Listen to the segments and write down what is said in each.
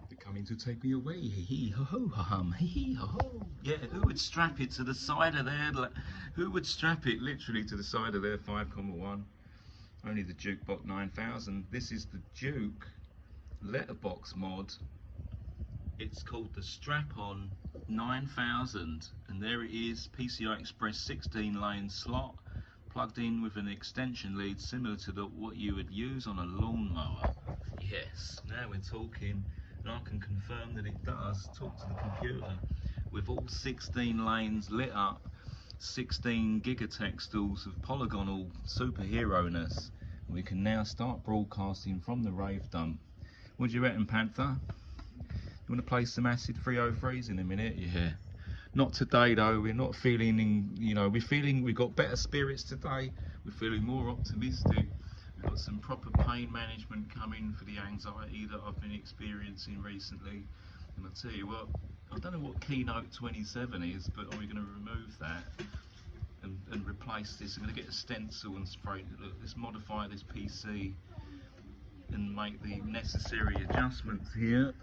They're coming to take me away. Hee hee ho ho ha hum. Hee hee ho ho. Yeah, who would strap it to the side of their... Who would strap it literally to the side of their 5.1? Only the DUKEMOD9000. This is the Duke Letterbox mod. It's called the STRAPON 9000, and there it is, PCI Express 16 lane slot, plugged in with an extension lead similar to what you would use on a lawnmower. Yes, now we're talking, and I can confirm that it does talk to the computer with all 16 lanes lit up, 16 gigatextiles of polygonal superhero-ness. We can now start broadcasting from the RAVEDUMP. What do you reckon, Panther? You want to play some acid 303s in a minute? Yeah. Not today though. We're not feeling, you know, we've got better spirits today. We're feeling more optimistic. We've got some proper pain management coming for the anxiety that I've been experiencing recently. And I'll tell you what, I don't know what Keynote 27 is, but I'm going to remove that and replace this. I'm going to get a stencil and spray. Look, let's modify this PC and make the necessary adjustments here.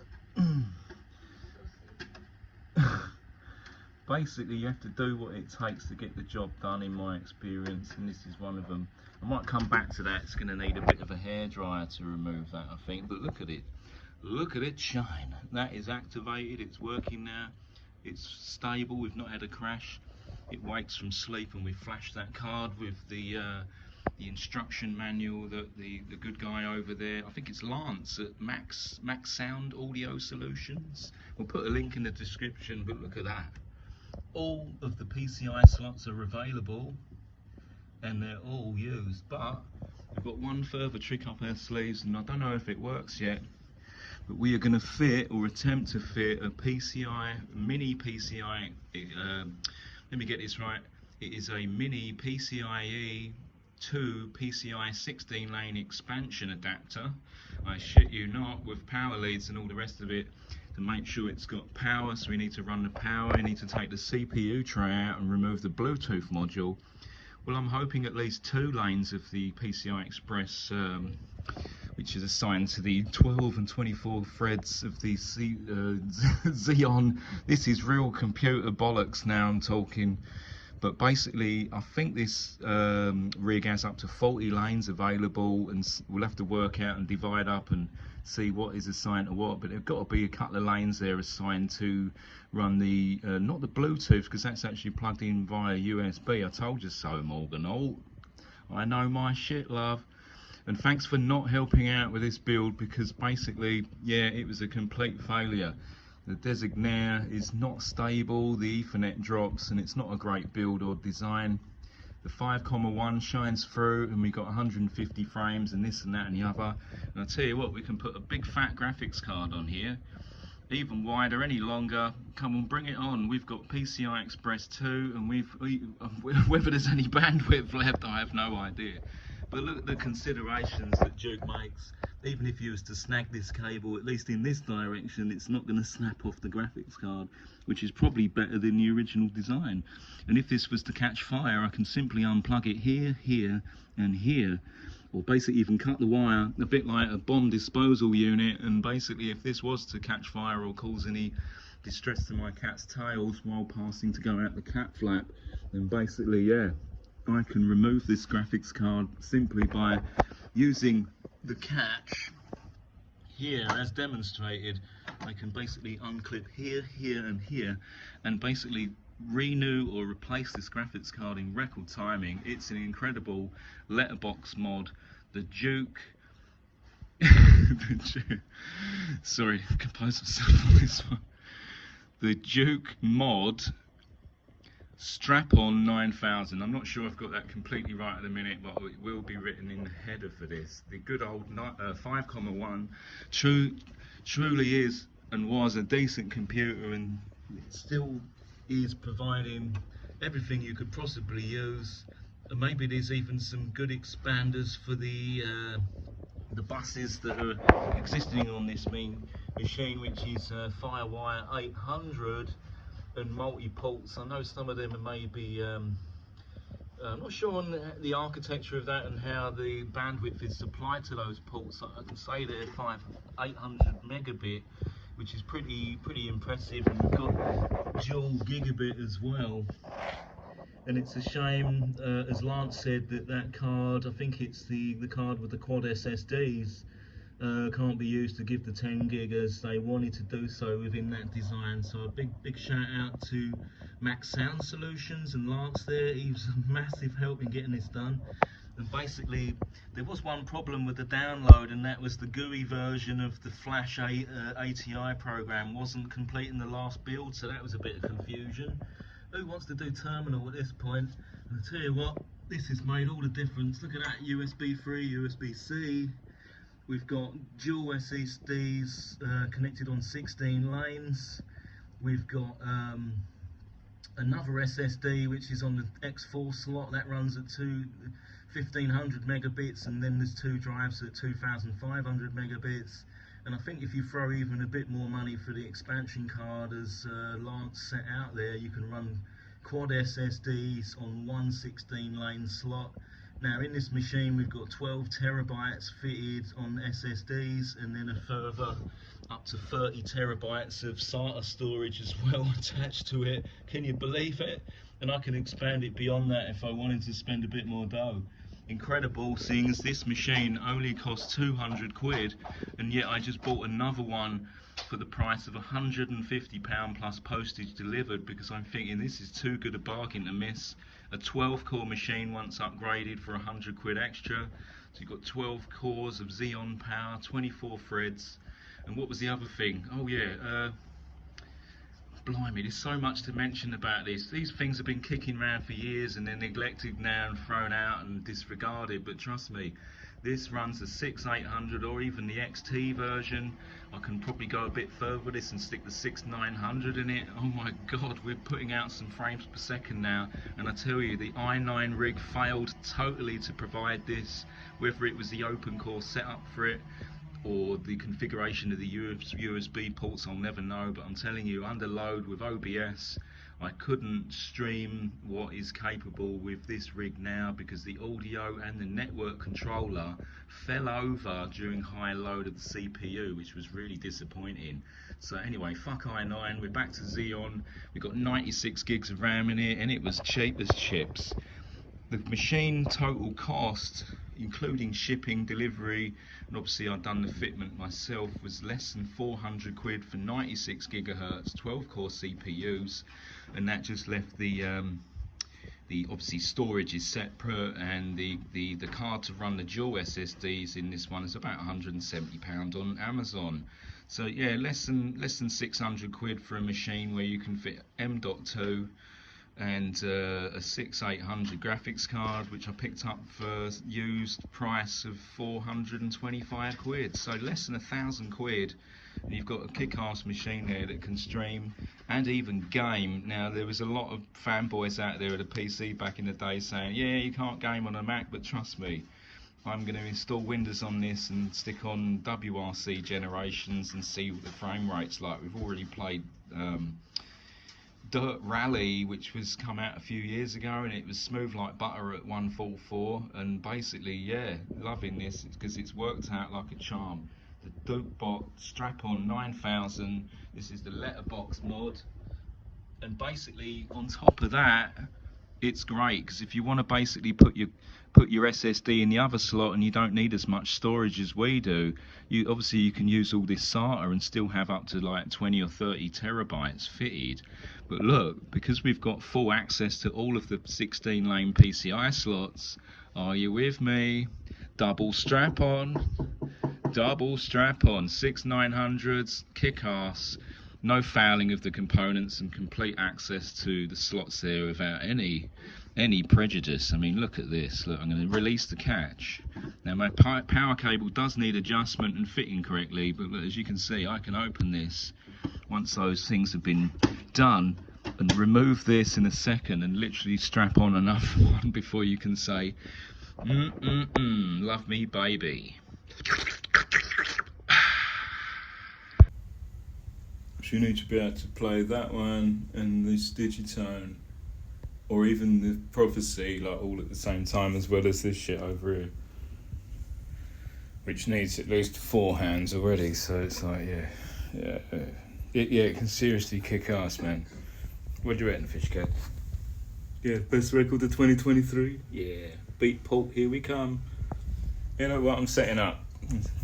Basically, you have to do what it takes to get the job done, in my experience, and this is one of them. I might come back to that. It's going to need a bit of a hairdryer to remove that, I think. But look at it. Look at it shine. That is activated. It's working now. It's stable. We've not had a crash. It wakes from sleep, and we flashed that card with the instruction manual that the good guy over there, I think it's Lance at Max Sound Audio Solutions. We'll put a link in the description, but look at that. All of the PCI slots are available and they're all used, but we've got one further trick up our sleeves, and I don't know if it works yet, but we are going to fit, or attempt to fit, a PCI, mini PCI, let me get this right, it is a mini PCIe to PCI 16 lane expansion adapter, I shit you not, with power leads and all the rest of it, to make sure it's got power. So we need to run the power, we need to take the CPU tray out and remove the Bluetooth module. Well, I'm hoping at least 2 lanes of the PCI Express, which is assigned to the 12 and 24 threads of the Xeon. This is real computer bollocks now I'm talking. But basically, I think this rig has up to 40 lanes available, and we'll have to work out and divide up and see what is assigned to what. But there've got to be a couple of lanes there assigned to run the, not the Bluetooth, because that's actually plugged in via USB. I told you so, Morgan. Oh, I know my shit, love. And thanks for not helping out with this build, because basically, yeah, it was a complete failure. The designator is not stable, the Ethernet drops, and it's not a great build or design. The 5.1 shines through, and we got 150 frames and this and that and the other. And I'll tell you what, we can put a big fat graphics card on here, even wider, any longer. Come on, bring it on. We've got PCI Express 2, and whether there's any bandwidth left, I have no idea. But look at the considerations that Duke makes. Even if you was to snag this cable, at least in this direction, it's not going to snap off the graphics card, which is probably better than the original design. And if this was to catch fire, I can simply unplug it here, here, and here. Or basically even cut the wire, a bit like a bomb disposal unit, and basically if this was to catch fire or cause any distress to my cat's tails while passing to go out the cat flap, then basically, yeah, I can remove this graphics card simply by using the catch here as demonstrated. I can basically unclip here, here and here, and basically renew or replace this graphics card in record timing. It's an incredible letterbox mod. The Duke sorry, compose myself on this one. The Duke mod STRAPON 9000. I'm not sure I've got that completely right at the minute, but it will be written in the header for this. The good old 5.1 truly is and was a decent computer, and it still is providing everything you could possibly use. And maybe there's even some good expanders for the buses that are existing on this machine, which is Firewire 800 and multi-ports. I know some of them are maybe I'm not sure on the architecture of that and how the bandwidth is supplied to those ports. I can say they're 800 megabit, which is pretty impressive, and we've got dual gigabit as well. And it's a shame, as Lance said, that card, I think it's the card with the quad SSDs, can't be used to give the 10 gig as they wanted to do so within that design. So a big shout out to Max Sound Solutions and Lance there. He was a massive help in getting this done. And basically there was one problem with the download, and that was the GUI version of the Flash ATI program wasn't completing the last build, so that was a bit of confusion. Who wants to do terminal at this point? And I tell you what, this has made all the difference. Look at that, USB 3, USB-C. We've got dual SSDs connected on 16 lanes. We've got another SSD which is on the X4 slot that runs at 1500 megabits, and then there's two drives at 2500 megabits. And I think if you throw even a bit more money for the expansion card, as Lance set out there, you can run quad SSDs on one 16 lane slot. Now in this machine we've got 12 terabytes fitted on SSDs, and then a further up to 30 terabytes of SATA storage as well attached to it. Can you believe it? And I can expand it beyond that if I wanted to spend a bit more dough. Incredible, seeing as this machine only cost 200 quid, and yet I just bought another one for the price of £150 plus postage delivered, because I'm thinking this is too good a bargain to miss. A 12 core machine once upgraded for 100 quid extra. So you've got 12 cores of Xeon power, 24 threads. And what was the other thing? Oh yeah, blimey, there's so much to mention about this. These things have been kicking around for years and they're neglected now and thrown out and disregarded, but trust me, this runs the 6800 or even the XT version. I can probably go a bit further with this and stick the 6900 in it. Oh my god, we're putting out some frames per second now, and I tell you, the i9 rig failed totally to provide this, whether it was the OpenCore setup for it or the configuration of the USB ports, I'll never know. But I'm telling you, under load with OBS, I couldn't stream what is capable with this rig now, because the audio and the network controller fell over during high load of the CPU, which was really disappointing. So anyway, fuck i9, we're back to Xeon. We've got 96 gigs of RAM in it, and it was cheap as chips. The machine total cost, including shipping, delivery, and obviously I've done the fitment myself, was less than 400 quid for 96 gigahertz, 12 core CPUs, and that just left the obviously storage is separate, and the card to run the dual SSDs in this one is about £170 on Amazon. So yeah, less than 600 quid for a machine where you can fit M.2 and a 6800 graphics card, which I picked up for used price of 425 quid. So less than 1,000 quid, and you've got a kick-ass machine there that can stream and even game. Now, there was a lot of fanboys out there at a PC back in the day saying, yeah, you can't game on a Mac, but trust me, I'm going to install Windows on this and stick on WRC generations and see what the frame rate's like. We've already played Dirt Rally, which was come out a few years ago, and it was smooth like butter at 144, and basically, yeah, loving this because it's worked out like a charm. The DUKEMOD STRAPON 9000, this is the Letterbox mod, and basically on top of that, it's great because if you want to basically put your SSD in the other slot and you don't need as much storage as we do, you can use all this SATA and still have up to like 20 or 30 terabytes fitted. But look, because we've got full access to all of the 16 lane PCI slots, are you with me? Double strap-on, 6900s, kick-ass, no fouling of the components, and complete access to the slots there without any prejudice. I mean, look at this. Look, I'm going to release the catch. Now my power cable does need adjustment and fitting correctly, but look, as you can see, I can open this once those things have been done and remove this in a second and literally strap on another one before you can say love me baby. So you need to be able to play that one and this Digitone. or even the prophecy, like all at the same time, as well as this shit over here, which needs at least 4 hands already. So it's like, it can seriously kick ass, man. What do you reckon, Fiskkat? Yeah, best record of 2023. Yeah, beat Port, here we come. You know what I'm setting up?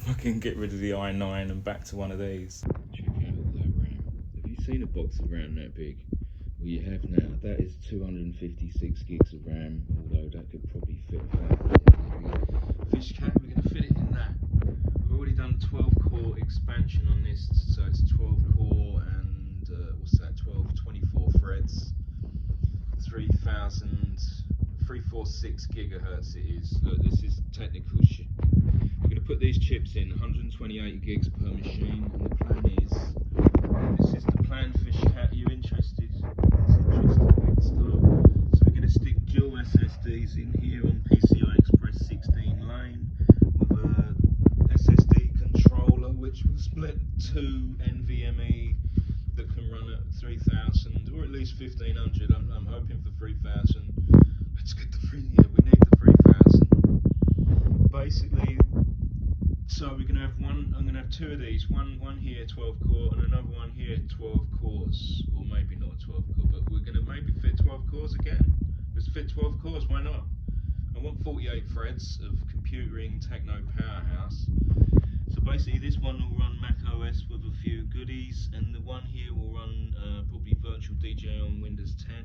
Fucking get rid of the i9 and back to one of these. Check out that RAM. Have you seen a box of RAM that big? Well, you have now. That is 256 gigs of RAM, although that could probably fit that. Fiskkat, we're going to fit it in that. We've already done 12 core expansion on this, so it's 12 core and what's that, 24 threads, 346 gigahertz it is. Look, this is technical shit. We're going to put these chips in, 128 gigs per machine, and the plan is, this is the plan, Fiskkat. Are you interested? It's interesting. Let's start. So we're going to stick dual SSDs in here on PCI Express 16 lane with a SSD controller, which will split 2 NVMe that can run at 3000 or at least 1500. I'm hoping for 3000. Let's get the free. Yeah, we need the 3000. Basically, so we're gonna have one. I'm gonna have 2 of these. One here, 12 core, and another one here, 12 cores, or maybe not 12 core, but we're gonna maybe fit 12 cores again. Let's fit 12 cores. Why not? I want 48 threads of computering techno powerhouse. So basically this one will run Mac OS with a few goodies, and the one here will run probably Virtual DJ on Windows 10,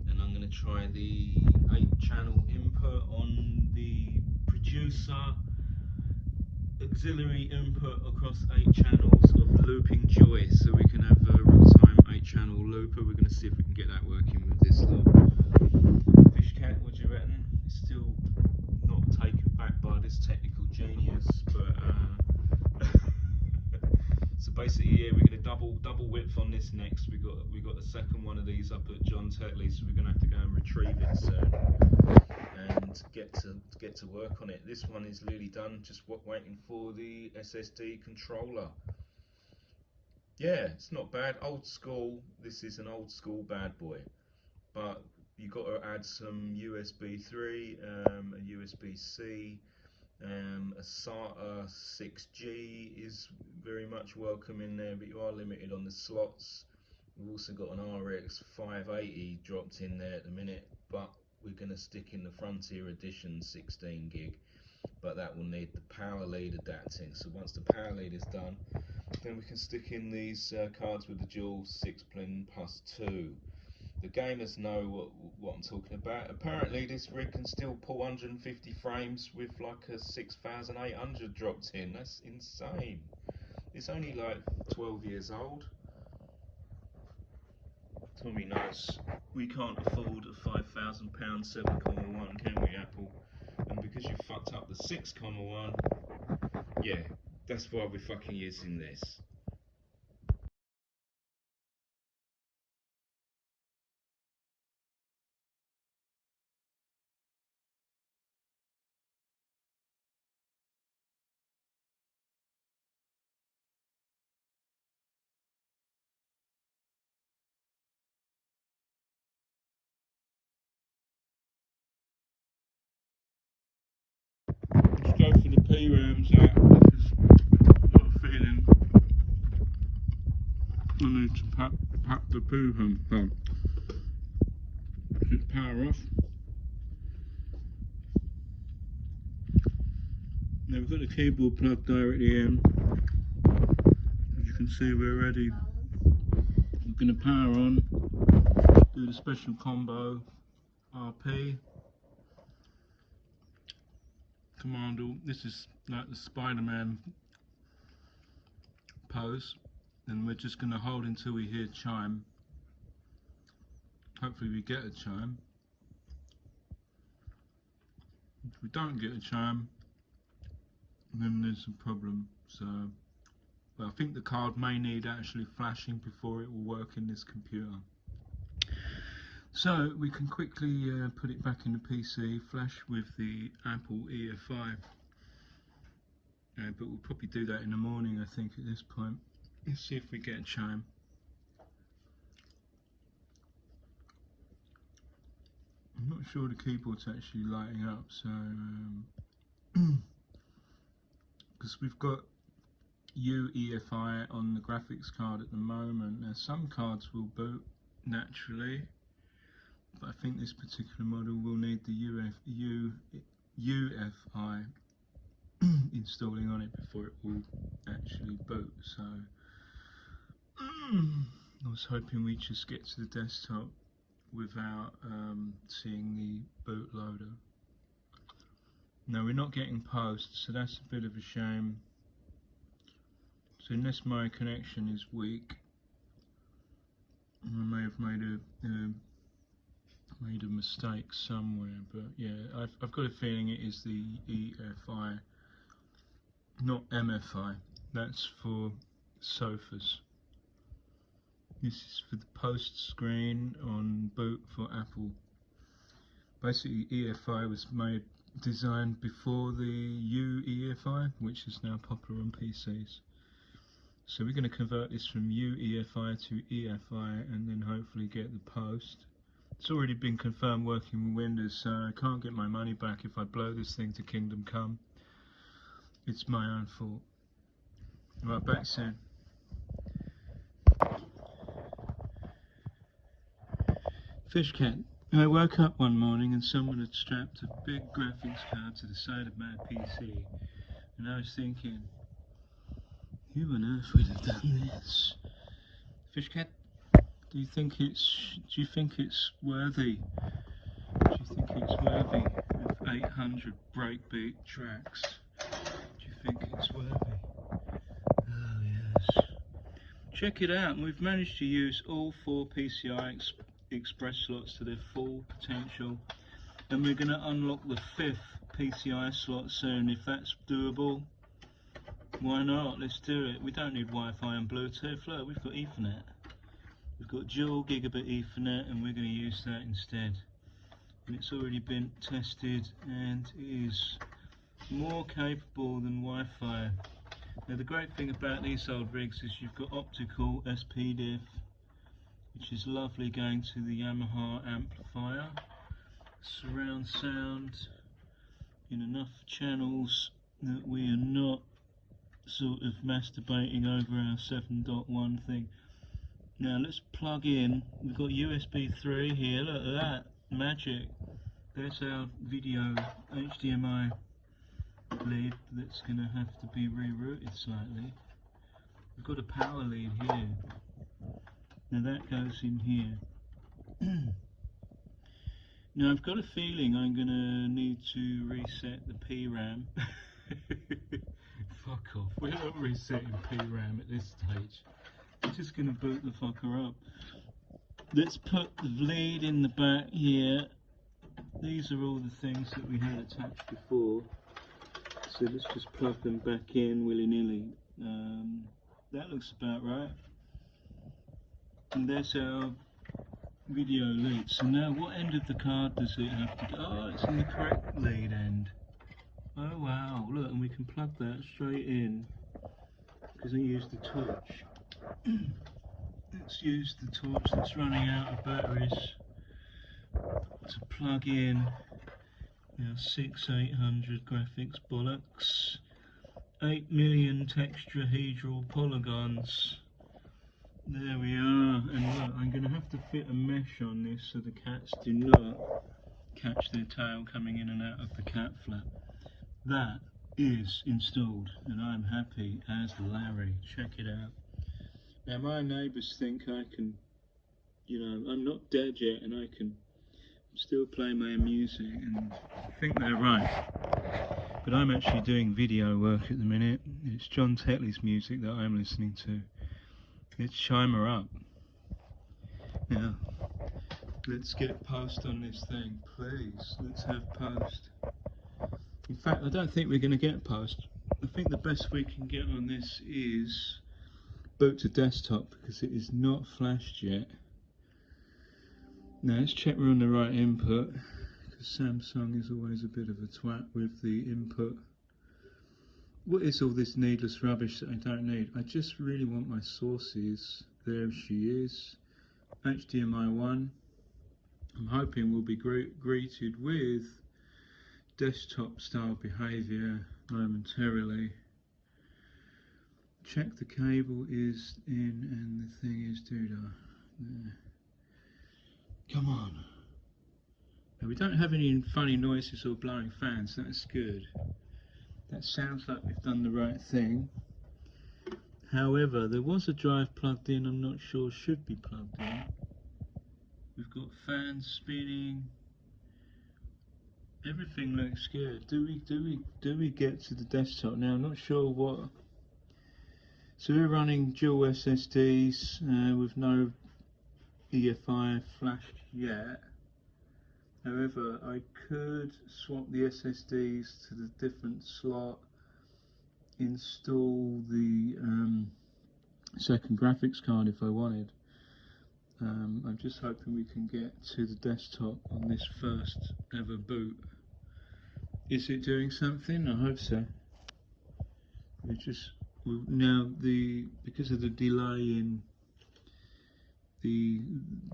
and I'm going to try the 8-channel input on the producer auxiliary input across 8 channels of looping joy, so we can have a real-time 8-channel looper. We're going to see if we can get that working with this lot. Fiskkat, what do you reckon? It's still not taken back by this technical genius, but so basically, yeah, we're going to double width on this next. We got the second one of these up at John Tetley's, so we're going to have to go and retrieve it soon and get to work on it. This one is nearly done, just waiting for the SSD controller. Yeah, it's not bad. Old school. This is an old school bad boy, but you got to add some USB 3, a USB-C. A SATA 6G is very much welcome in there, but you are limited on the slots. We've also got an RX6800 dropped in there at the minute, but we're going to stick in the Frontier Edition 16 gig, but that will need the power lead adapting. So once the power lead is done, then we can stick in these cards with the dual 6-pin plus 2. The gamers know what I'm talking about. Apparently this rig can still pull 150 frames with like a 6800 dropped in. That's insane. It's only like 12 years old. Tommy knows we can't afford a £5,000 7,1, can we, Apple? And because you fucked up the 6,1, yeah, that's why we're fucking using this. Let's go for the PRAMs out. I've got a feeling I need to pack the PRAM. Just power off. Now we've got the keyboard plugged directly in. As you can see, we're ready. We're going to power on, do the special combo RP. Commando, this is like the Spider-Man pose, and we're just going to hold until we hear chime. Hopefully we get a chime. If we don't get a chime, then there's a problem. So, but I think the card may need actually flashing before it will work in this computer. So we can quickly put it back in the PC, flash with the Apple EFI. But we'll probably do that in the morning, I think, at this point. Let's see if we get a chime. not sure the keyboard's actually lighting up, so because we've got UEFI on the graphics card at the moment. Now some cards will boot naturally, but I think this particular model will need the UEFI installing on it before it will actually boot. So I was hoping we'd just get to the desktop without seeing the bootloader. No, we're not getting post, so that's a bit of a shame. So unless my connection is weak, I may have made a mistake somewhere, but yeah, I've got a feeling it is the EFI, not MFI. That's for sofas. This is for the post screen on boot for Apple. Basically, EFI was designed before the UEFI, which is now popular on PCs. So we're going to convert this from UEFI to EFI and then hopefully get the post. It's already been confirmed working with Windows, so I can't get my money back if I blow this thing to Kingdom Come. It's my own fault. Right, back soon. Fiskkat. I woke up one morning and someone had strapped a big graphics card to the side of my PC, and I was thinking, who on earth would have done this? Fiskkat, do you think it's worthy? Do you think it's worthy of 800 breakbeat tracks? Do you think it's worthy? Oh yes. Check it out, we've managed to use all 4 PCI Express slots to their full potential, and we're going to unlock the 5th PCI slot soon. If that's doable, why not? Let's do it. We don't need Wi-Fi and Bluetooth. Look, we've got Ethernet. We've got dual gigabit Ethernet, and we're going to use that instead. And it's already been tested and is more capable than Wi-Fi. Now the great thing about these old rigs is you've got optical SPDIF, which is lovely, going to the Yamaha amplifier, surround sound in enough channels that we are not sort of masturbating over our 7.1 thing. Now let's plug in. We've got USB 3 here, look at that, magic. There's our video HDMI lead that's going to have to be rerouted slightly. We've got a power lead here. Now that goes in here. Now I've got a feeling I'm going to need to reset the PRAM. Fuck off, we're not resetting PRAM at this stage. I'm just going to boot the fucker up. Let's put the lead in the back here. These are all the things that we had attached before. So let's just plug them back in willy-nilly. That looks about right. And there's our video lead. So now what end of the card does it have to go? Oh, it's in the correct lead end. Oh wow, look, and we can plug that straight in because I used the torch. Let's use the torch that's running out of batteries to plug in our 6800 graphics bollocks. 8 million tetrahedral polygons. There we are, and look, I'm going to have to fit a mesh on this so the cats do not catch their tail coming in and out of the cat flap. That is installed, and I'm happy as Larry. Check it out. Now my neighbours think I can, you know, I'm not dead yet and I can still play my music, and I think they're right. But I'm actually doing video work at the minute. It's John Tetley's music that I'm listening to. Let's chime her up. Now, let's get post on this thing, please. Let's have post. In fact, I don't think we're going to get post. I think the best we can get on this is boot to desktop, because it is not flashed yet. Now let's check we're on the right input, because Samsung is always a bit of a twat with the input. What is all this needless rubbish that I don't need? I just really want my sources. There she is. HDMI 1. I'm hoping we'll be greeted with desktop style behaviour momentarily. Check the cable is in and the thing is doodah. There. Come on. Now, we don't have any funny noises or blowing fans, that's good. That sounds like we've done the right thing. However, there was a drive plugged in, I'm not sure should be plugged in. We've got fans spinning. Everything looks good. Do we get to the desktop now? I'm not sure what. So we're running dual SSDs with no EFI flashed yet. However, I could swap the SSDs to the different slot, install the second graphics card if I wanted. I'm just hoping we can get to the desktop on this first ever boot. Is it doing something? I hope so. Because of the delay in the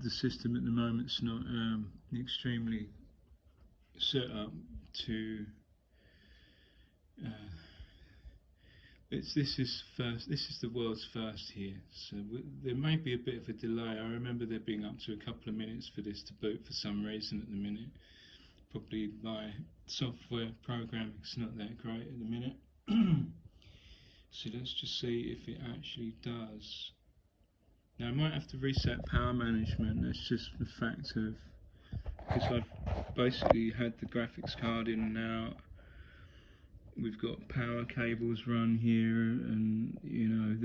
system at the moment, it's not extremely set up to. This is the world's first here, so there may be a bit of a delay. I remember there being up to a couple of minutes for this to boot for some reason at the minute. Probably my software programming's not that great at the minute. So let's just see if it actually does. Now I might have to reset power management. That's just the fact of, because I've basically had the graphics card in and out. We've got power cables run here, and you know,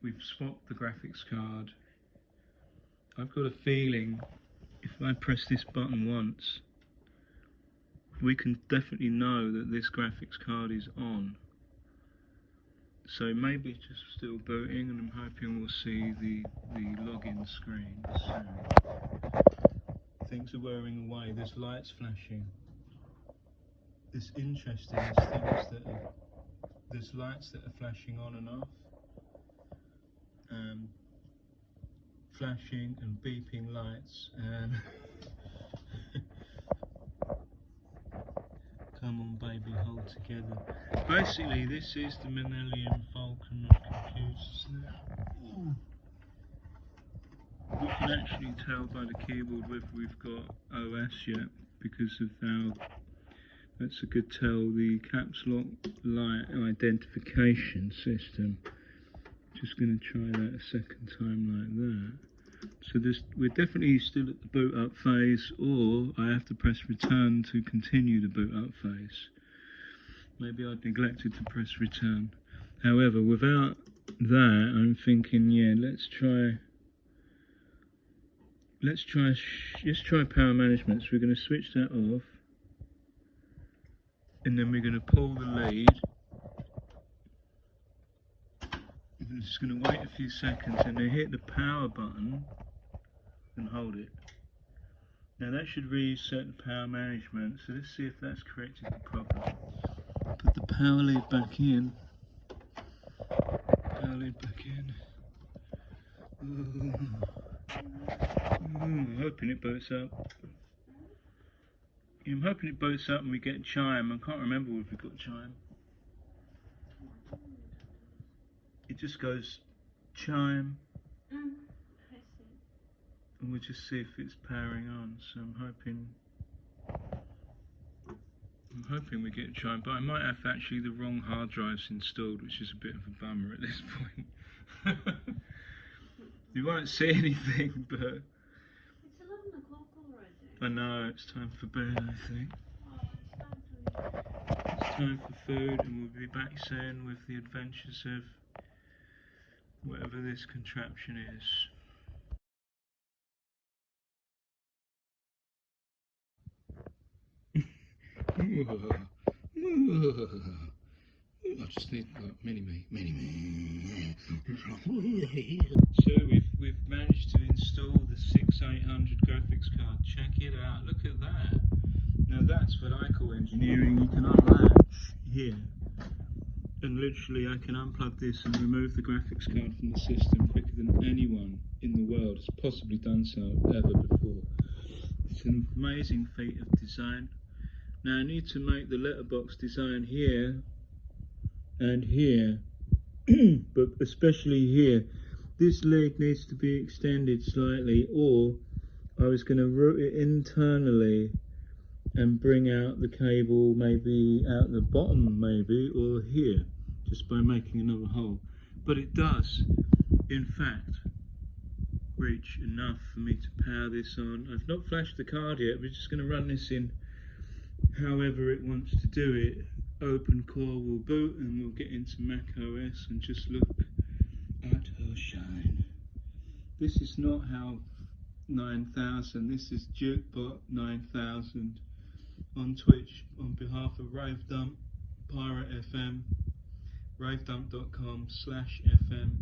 we've swapped the graphics card. I've got a feeling if I press this button once, we can definitely know that this graphics card is on. So maybe it's just still booting, and I'm hoping we'll see the login screen soon. Things are wearing away. There's lights flashing. It's interesting, there's lights that are flashing on and off, flashing and beeping lights, and come on baby, hold together. Basically this is the Millennium Falcon of computers now. Ooh. We can actually tell by the keyboard whether we've got OS yet, because of how. That's a good tell, the caps lock light identification system. Just going to try that a second time like that. So we're definitely still at the boot up phase, or I have to press return to continue the boot up phase. Maybe I'd neglected to press return. However, without that, I'm thinking, yeah, let's try power management. So we're going to switch that off. And then we're going to pull the lead. I'm just going to wait a few seconds and then hit the power button and hold it. Now that should reset the power management, so let's see if that's corrected the problem. Put the power lead back in. Power lead back in. I'm hoping it boots up. I'm hoping it boots up and we get chime. I can't remember if we got chime. It just goes chime. And we'll just see if it's powering on. So I'm hoping we get chime, but I might have actually the wrong hard drives installed, which is a bit of a bummer at this point. You won't see anything, but it's 11 o'clock already. I know, it's time for bed, I think. Oh, It's time for food, and we'll be back soon with the adventures of whatever this contraption is. I just need mini-me. So we've managed to install the 16x 16GT graphics card. Check it out. Look at that. Now that's what I call engineering. You can unlatch here, and literally I can unplug this and remove the graphics card from the system quicker than anyone in the world has possibly done so ever before. It's an amazing feat of design. Now I need to make the letterbox design here and here, but especially here. This leg needs to be extended slightly, or I was going to route it internally and bring out the cable maybe out the bottom, maybe, or here, just by making another hole. But it does, in fact, reach enough for me to power this on. I've not flashed the card yet. We're just going to run this in however it wants to do it. OpenCore will boot and we'll get into Mac OS and just look at her shine. This is not HAL 9000, this is DUKEMOD9000 on Twitch on behalf of RAVEDUMP, Pirate FM, ravedump.com/FM,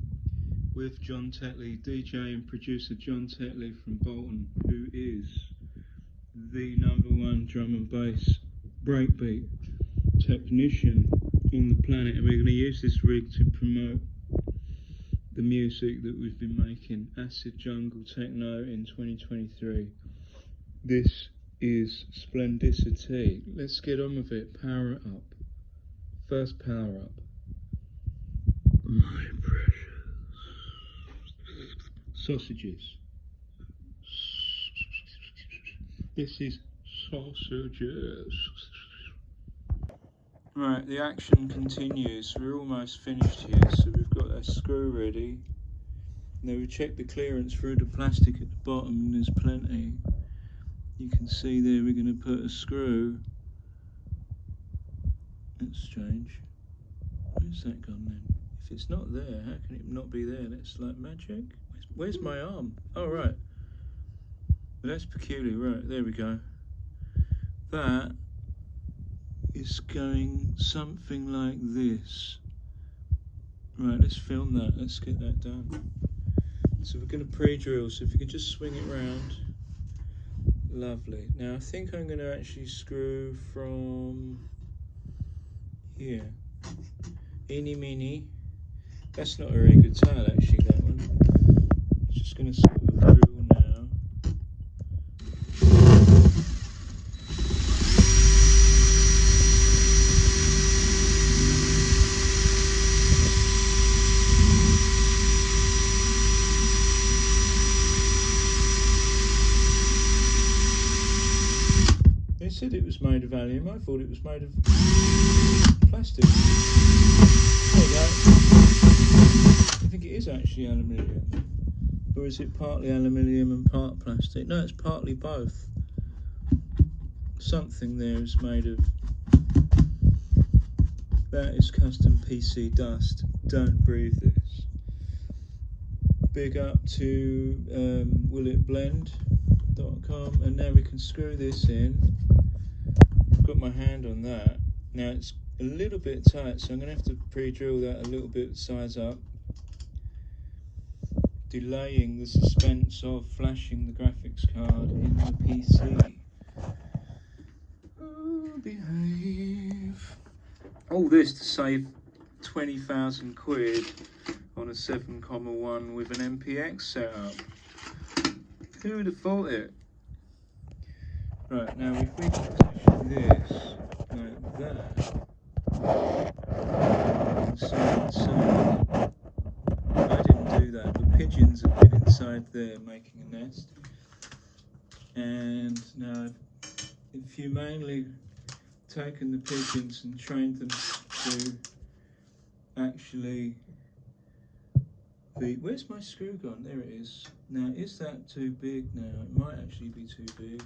with John Tetley, DJ and producer John Tetley from Bolton, who is the #1 drum and bass breakbeat technician on the planet, and we're going to use this rig to promote the music that we've been making, acid jungle techno in 2023. This is Splendicity. Let's get on with it. Power it up. First power up. My precious sausages. This is sausages. Right, the action continues. We're almost finished here, so we've got a screw ready. Now we check the clearance through the plastic at the bottom, and there's plenty. You can see there we're going to put a screw. That's strange. Where's that gone then? If it's not there, how can it not be there? That's like magic. Where's my arm? Oh, right. Well, that's peculiar. Right, there we go. That is going something like this. Right, let's film that. Let's get that done. So we're going to pre-drill. So if you can just swing it round. Lovely. Now I think I'm going to actually screw from here. Eeny meeny. That's not a very good tile actually, that one. Just going to sort of drill now. They said it was made of aluminium. I thought it was made of plastic. There you go. I think it is actually aluminium. Or is it partly aluminium and part plastic? No, it's partly both. Something there is made of... That is custom PC dust. Don't breathe this. Big up to willitblend.com, and now we can screw this in. I've got my hand on that. Now it's a little bit tight, so I'm going to have to pre-drill that a little bit, size up, delaying the suspense of flashing the graphics card in the PC. Oh, behave. All this to save 20,000 quid on a 7,1 with an MPX setup. Who would have thought it? Right, now if we position this like that, inside, I didn't do that, but pigeons have been inside there making a nest. And now if you mainly taken the pigeons and trained them to actually be... Where's my screw gone? There it is. Now, is that too big now? It might actually be too big.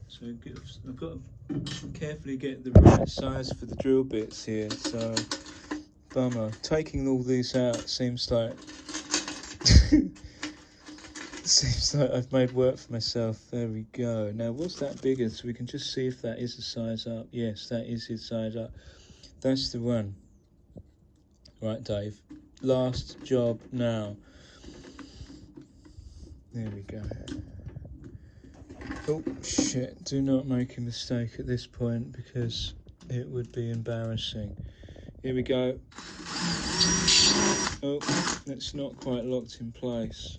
So I've got to carefully get the right size for the drill bits here. So, bummer. Taking all these out seems like... seems like I've made work for myself. There we go. Now, what's that bigger? So we can just see if that is a size up. Yes, that is his size up. That's the one. Right, Dave. Last job now. There we go. Oh, shit. Do not make a mistake at this point because it would be embarrassing. Here we go. Oh, that's not quite locked in place.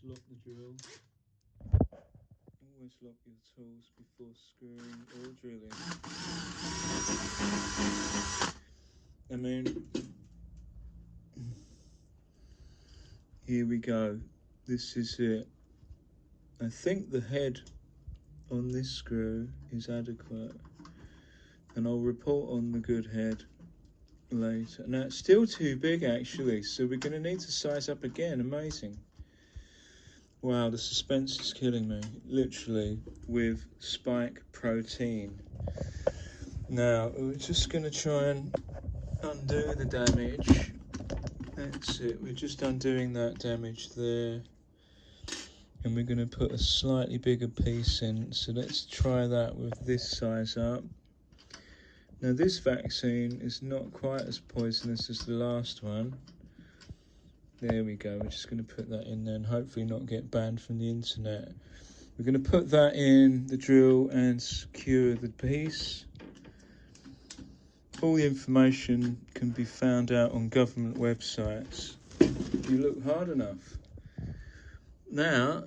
Lock the drill. lock your tools before screwing or drilling. I mean, here we go. This is it. I think the head on this screw is adequate, and I'll report on the good head later. Now it's still too big actually, so we're going to need to size up again. Amazing. Wow, the suspense is killing me, literally, with spike protein. Now we're just going to try and undo the damage. That's it, we're just undoing that damage there, and we're going to put a slightly bigger piece in. So let's try that with this size up. Now this vaccine is not quite as poisonous as the last one. There we go, we're just going to put that in there and hopefully not get banned from the internet. We're going to put that in the drill and secure the piece. All the information can be found out on government websites if you look hard enough. Now,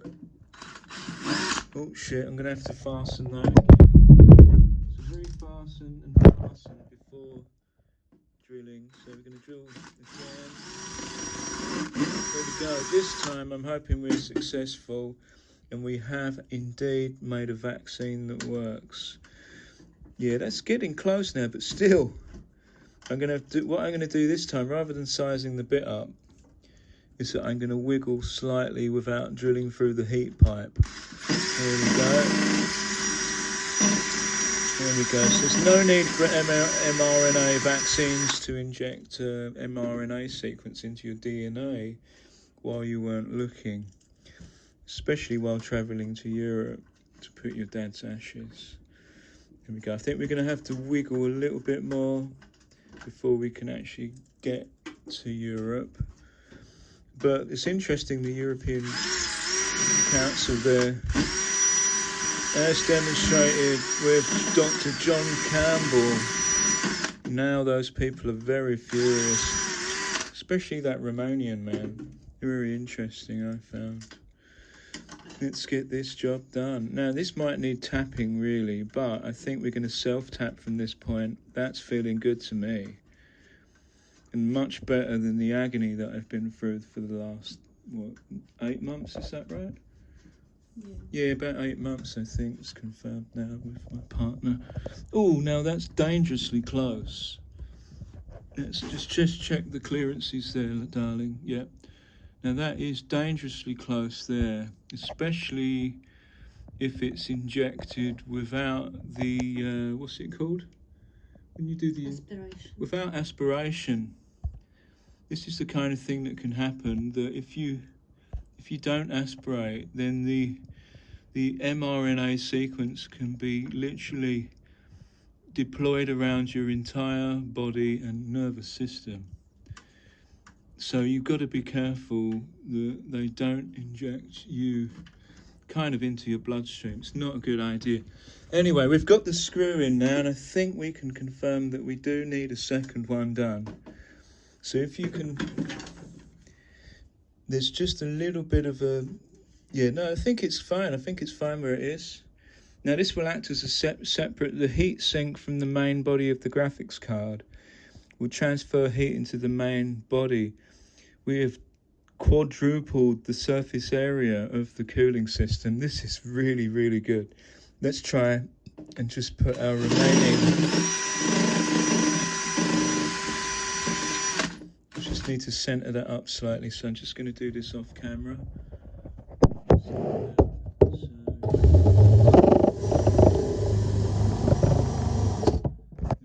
oh shit, I'm going to have to fasten that again. So refasten and fasten before drilling. So we're going to drill again. There we go. This time I'm hoping we're successful and we have indeed made a vaccine that works. Yeah, that's getting close now, but still, I'm going to do what I'm going to do this time, rather than sizing the bit up, is that I'm going to wiggle slightly without drilling through the heat pipe. There we go. There we go. So there's no need for mRNA vaccines to inject mRNA sequence into your DNA while you weren't looking, especially while travelling to Europe to put your dad's ashes. There we go. I think we're going to have to wiggle a little bit more before we can actually get to Europe. But it's interesting, the European Council there has demonstrated with Dr. John Campbell. Now those people are very furious, especially that Romanian man. Very interesting, I found. Let's get this job done. Now this might need tapping really, but I think we're going to self-tap from this point. That's feeling good to me, and much better than the agony that I've been through for the last, what, 8 months, is that right? Yeah, about 8 months I think it's confirmed now with my partner. Oh, now that's dangerously close. Let's just check the clearances there, darling. Yep. Now that is dangerously close there, especially if it's injected without the, what's it called? When you do the... Aspiration. Without aspiration. This is the kind of thing that can happen, that if you don't aspirate, then the mRNA sequence can be literally deployed around your entire body and nervous system. So you've got to be careful that they don't inject you kind of into your bloodstream. It's not a good idea. Anyway, we've got the screw in now, and I think we can confirm that we do need a second one done. So if you can, there's just a little bit of a, yeah, no, I think it's fine. I think it's fine where it is. Now this will act as a separate, the heat sink from the main body of the graphics card will transfer heat into the main body. We have quadrupled the surface area of the cooling system. This is really, really good. Let's try and just put our remaining, I just need to center that up slightly, so I'm just going to do this off camera.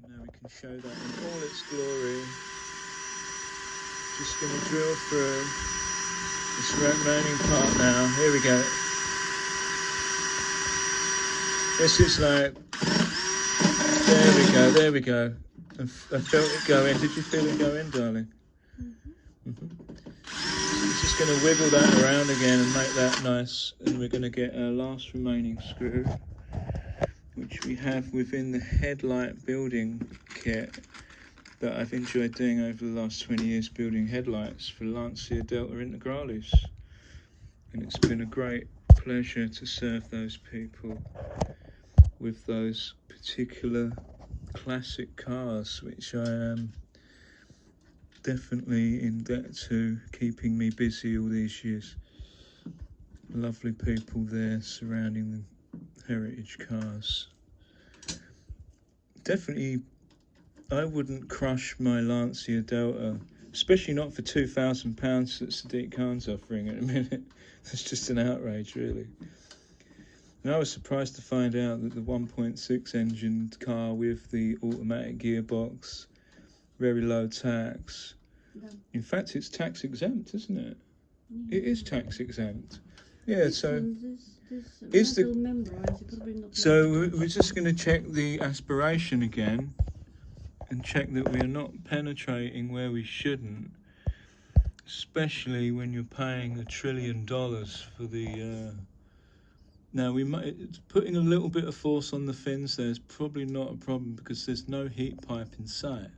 Now we can show that in all its glory. Just going to drill through this remaining part now. Here we go. This is like, there we go. I felt it go in. Did you feel it go in, darling? So we're just going to wiggle that around again and make that nice. And we're going to get our last remaining screw, which we have within the headlight building kit that I've enjoyed doing over the last 20 years, building headlights for Lancia Delta Integrales. And it's been a great pleasure to serve those people with those particular classic cars, which I am definitely in debt to, keeping me busy all these years. Lovely people there surrounding the heritage cars. Definitely, I wouldn't crush my Lancia Delta, especially not for £2,000 that Sadiq Khan's offering at the minute. That's just an outrage, really. And I was surprised to find out that the 1.6 engined car with the automatic gearbox, very low tax. Yeah. In fact, it's tax exempt, isn't it? It is tax exempt. Yeah, so is the so we're just going to check the aspiration again and check that we are not penetrating where we shouldn't, especially when you're paying $1 trillion for the. Now we might putting a little bit of force on the fins there is probably not a problem because there's no heat pipe in sight,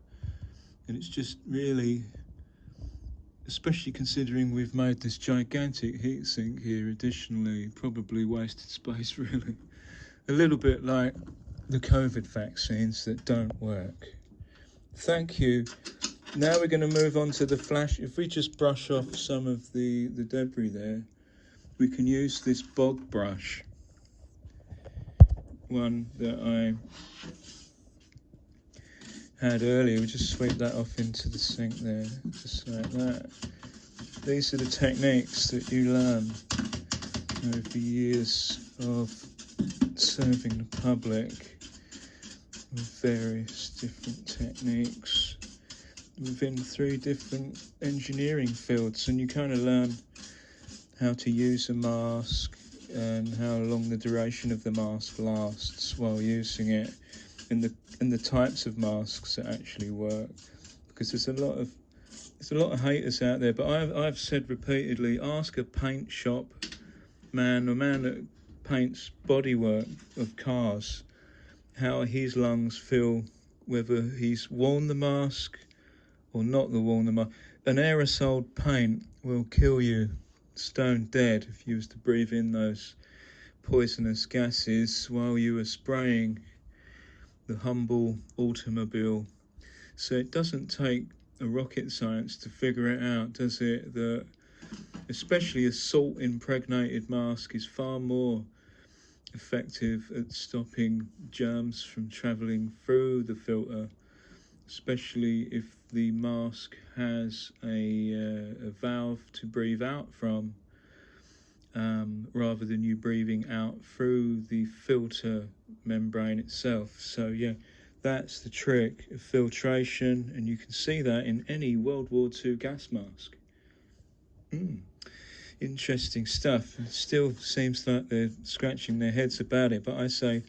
and it's just really, especially considering we've made this gigantic heatsink here additionally, probably wasted space really. A little bit like the COVID vaccines that don't work. Thank you. Now we're going to move on to the flash. If we just brush off some of the debris there, we can use this bog brush, one that I had earlier. We just sweep that off into the sink there, just like that. These are the techniques that you learn over years of serving the public with various different techniques within 3 different engineering fields, and you kind of learn how to use a mask and how long the duration of the mask lasts while using it, and the types of masks that actually work, because there's a lot of haters out there. But I've said repeatedly, ask a paint shop man or man that paints bodywork of cars how his lungs feel, whether he's worn the mask or not worn the mask. An aerosol paint will kill you stone dead if you was to breathe in those poisonous gases while you were spraying the humble automobile. So it doesn't take a rocket science to figure it out, does it, that especially a salt impregnated mask is far more effective at stopping germs from travelling through the filter, especially if the mask has a valve to breathe out from, rather than you breathing out through the filter membrane itself. So yeah, that's the trick of filtration, and you can see that in any World War II gas mask. Interesting stuff. It still seems like they're scratching their heads about it, but I say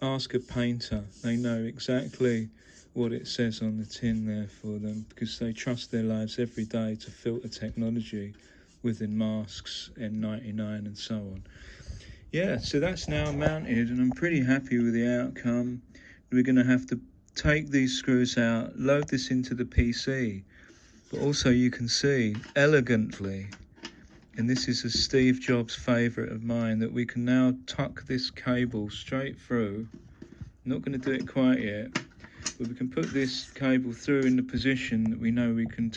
ask a painter. They know exactly what it says on the tin there for them, because they trust their lives every day to filter technology within masks, N99 and so on. Yeah, so that's now mounted, and I'm pretty happy with the outcome. We're going to have to take these screws out, load this into the PC, but also you can see elegantly, and this is a Steve Jobs favourite of mine, that we can now tuck this cable straight through. I'm not going to do it quite yet, but we can put this cable through in the position that we know we can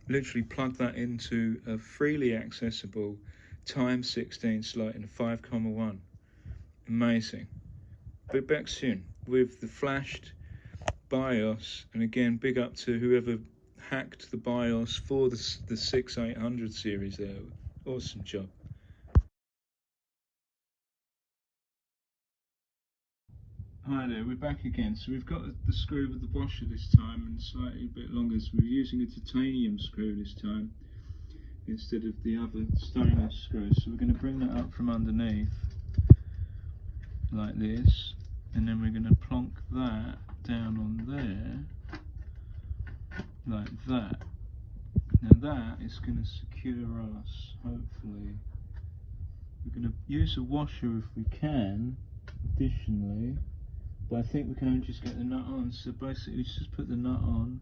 literally plug that into a freely accessible ×16 slot in a 5.1. Amazing. Be back soon with the flashed BIOS, and again, big up to whoever hacked the BIOS for the 6800 series there. Awesome job. Hi there, we're back again. So we've got the screw with the washer this time, and slightly a bit longer, so we're using a titanium screw this time instead of the other stainless screw. So we're going to bring that up from underneath like this, and then we're going to plonk that down on there like that. Now that is going to secure us, hopefully. We're going to use a washer if we can, additionally, but I think we can only just get the nut on. So basically let's just put the nut on,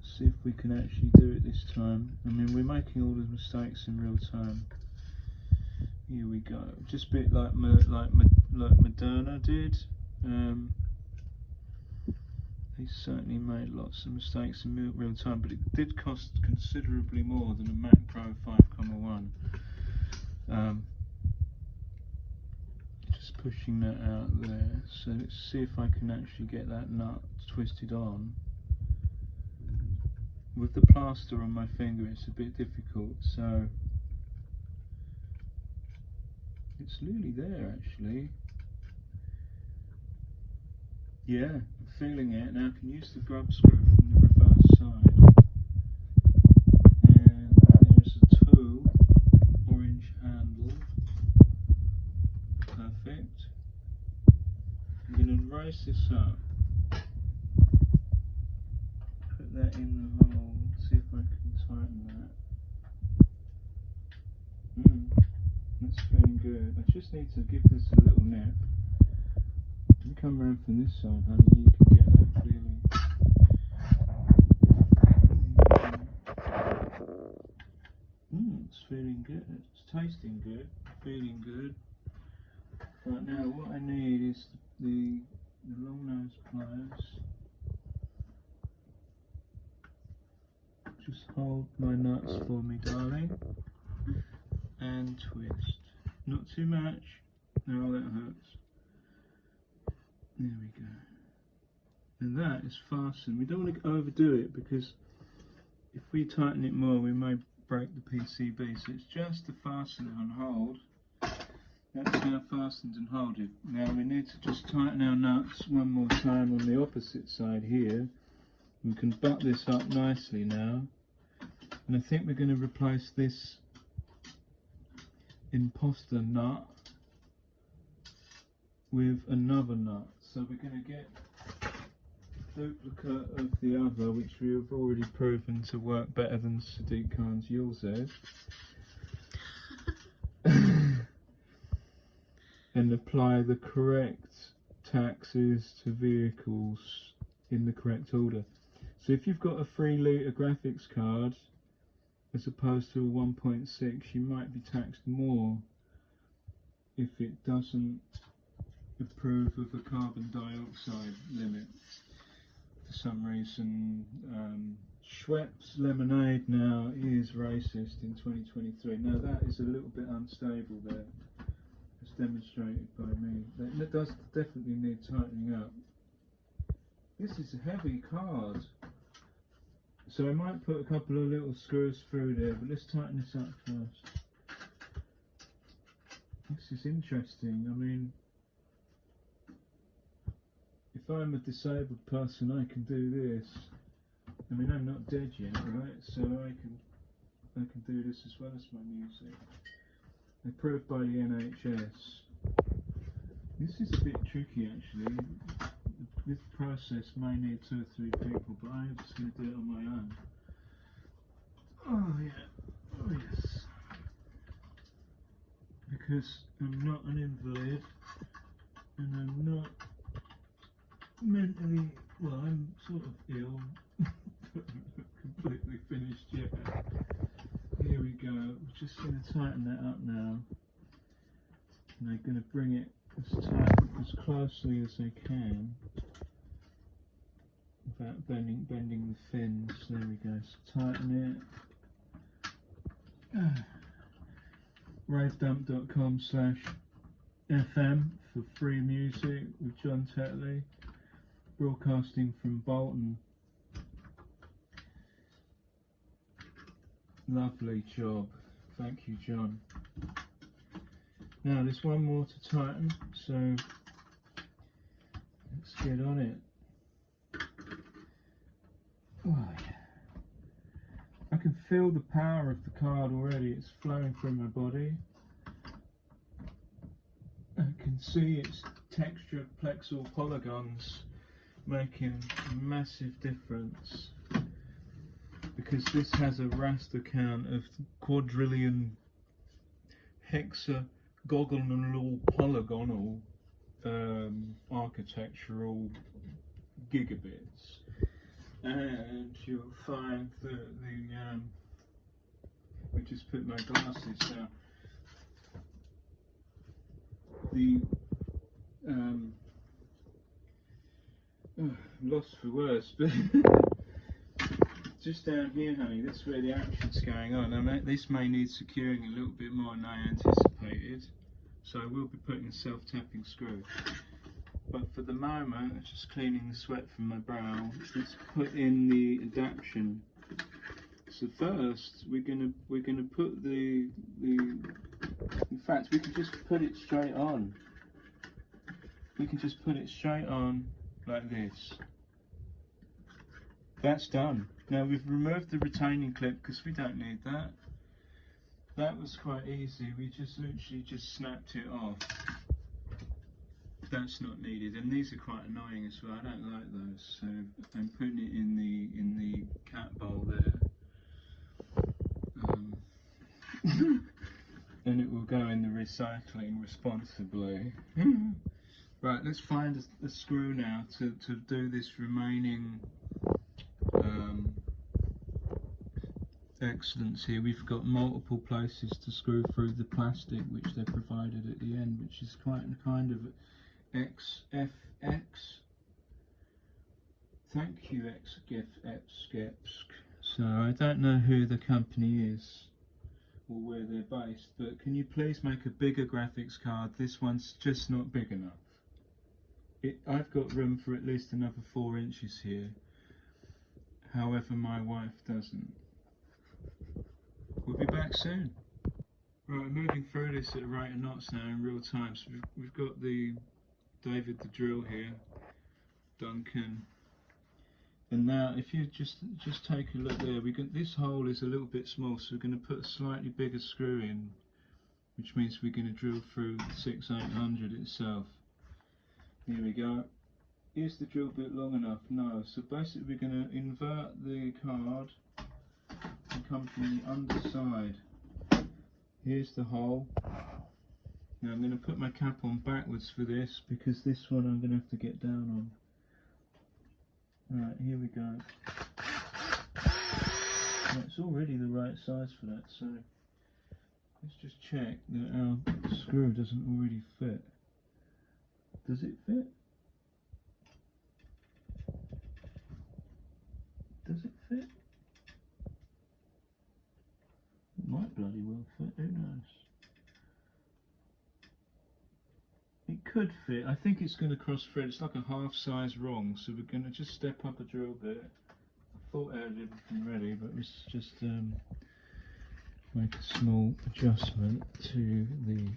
see if we can actually do it this time. I mean, we're making all the mistakes in real time. Here we go. Just a bit like Moderna did. They certainly made lots of mistakes in real time, but it did cost considerably more than a Macpro 5.1. Just pushing that out there. So let's see if I can actually get that nut twisted on. With the plaster on my finger, it's a bit difficult, so it's nearly there actually. Yeah, I'm feeling it. Now I can use the grub screw from the reverse side. And there's a 2 orange handle. Perfect. I'm going to raise this up. Put that in the hole. See if I can tighten that. That's feeling good. I just need to give this a little nip. You come round from this side, honey, you can get that feeling. It's feeling good. It's tasting good. Feeling good. Right now, what I need is the long nose pliers. Just hold my nuts for me, darling. And twist. Not too much. No, that hurts. There we go. And that is fastened. We don't want to overdo it because if we tighten it more we may break the PCB. So it's just to fasten it and hold. That's now fastened and hold it. Now we need to just tighten our nuts one more time on the opposite side here. We can butt this up nicely now. And I think we're going to replace this imposter nut with another nut. So we're going to get a duplicate of the other, which we have already proven to work better than Sadiq Khan's Yulzed. And apply the correct taxes to vehicles in the correct order. So if you've got a 3 litre graphics card as opposed to a 1.6, you might be taxed more if it doesn't approve of a carbon dioxide limit for some reason. Schweppes lemonade now is racist in 2023. Now that is a little bit unstable there, as demonstrated by me. That does definitely need tightening up. This is a heavy card, so I might put a couple of little screws through there, but let's tighten this up first. This is interesting. I mean, if I'm a disabled person, I can do this. I mean, I'm not dead yet, right? So I can do this as well as my music. Approved by the NHS. This is a bit tricky actually. This process may need 2 or 3 people, but I'm just going to do it on my own. Oh yeah, oh yes. Because I'm not an invalid, and I'm not mentally, well, I'm sort of ill, but I'm not completely finished yet. Here we go. We're just going to tighten that up now, and I'm going to bring it as tight, as closely as I can, without bending the fins. There we go. So tighten it. RAVEDUMP.com/FM for free music with John Tetley, broadcasting from Bolton. Lovely job, thank you, John. Now there's one more to tighten, so let's get on it. Oh, yeah. I can feel the power of the card already. It's flowing through my body. I can see its textured plexal polygons making a massive difference, because this has a raster count of quadrillion hexagonal polygonal architectural gigabits. And you'll find that the, we just put my glasses down. the lost for words, but just down here, honey, that's where the action's going on. This may need securing a little bit more than I anticipated, so I will be putting a self-tapping screw. But for the moment, I'm just cleaning the sweat from my brow. Let's put in the adaptation. So first, we're gonna put the. In fact, we can just put it straight on. We can just put it straight on like this. That's done. Now we've removed the retaining clip because we don't need that. That was quite easy. We just literally just snapped it off. That's not needed, and these are quite annoying as well. I don't like those, so I'm putting it in the cat bowl there, and it will go in the recycling responsibly. Right, let's find a screw now to do this remaining excellence here. We've got multiple places to screw through the plastic which they provided at the end, which is quite a kind of XFX. Thank you, XFX. So I don't know who the company is or where they're based, but can you please make a bigger graphics card? This one's just not big enough. I've got room for at least another 4 inches here. However, my wife doesn't. We'll be back soon. Right, we're moving through this at a rate of knots now in real time. So we've got the David the drill here, Duncan, and now if you just take a look there, this hole is a little bit small, so we're going to put a slightly bigger screw in, which means we're going to drill through the 6800 itself. Here we go. Is the drill bit long enough? No. So basically we're going to invert the card and come from the underside. Here's the hole. Now I'm going to put my cap on backwards for this, because this one I'm going to have to get down on. Right, here we go. Well, it's already the right size for that, so let's just check that our screw doesn't already fit. Does it fit? Does it fit? It might bloody well fit, who knows? It could fit. I think it's going to cross thread. It's like a half size wrong, so we're going to just step up a drill bit. I thought I had everything ready, but let's just make a small adjustment to the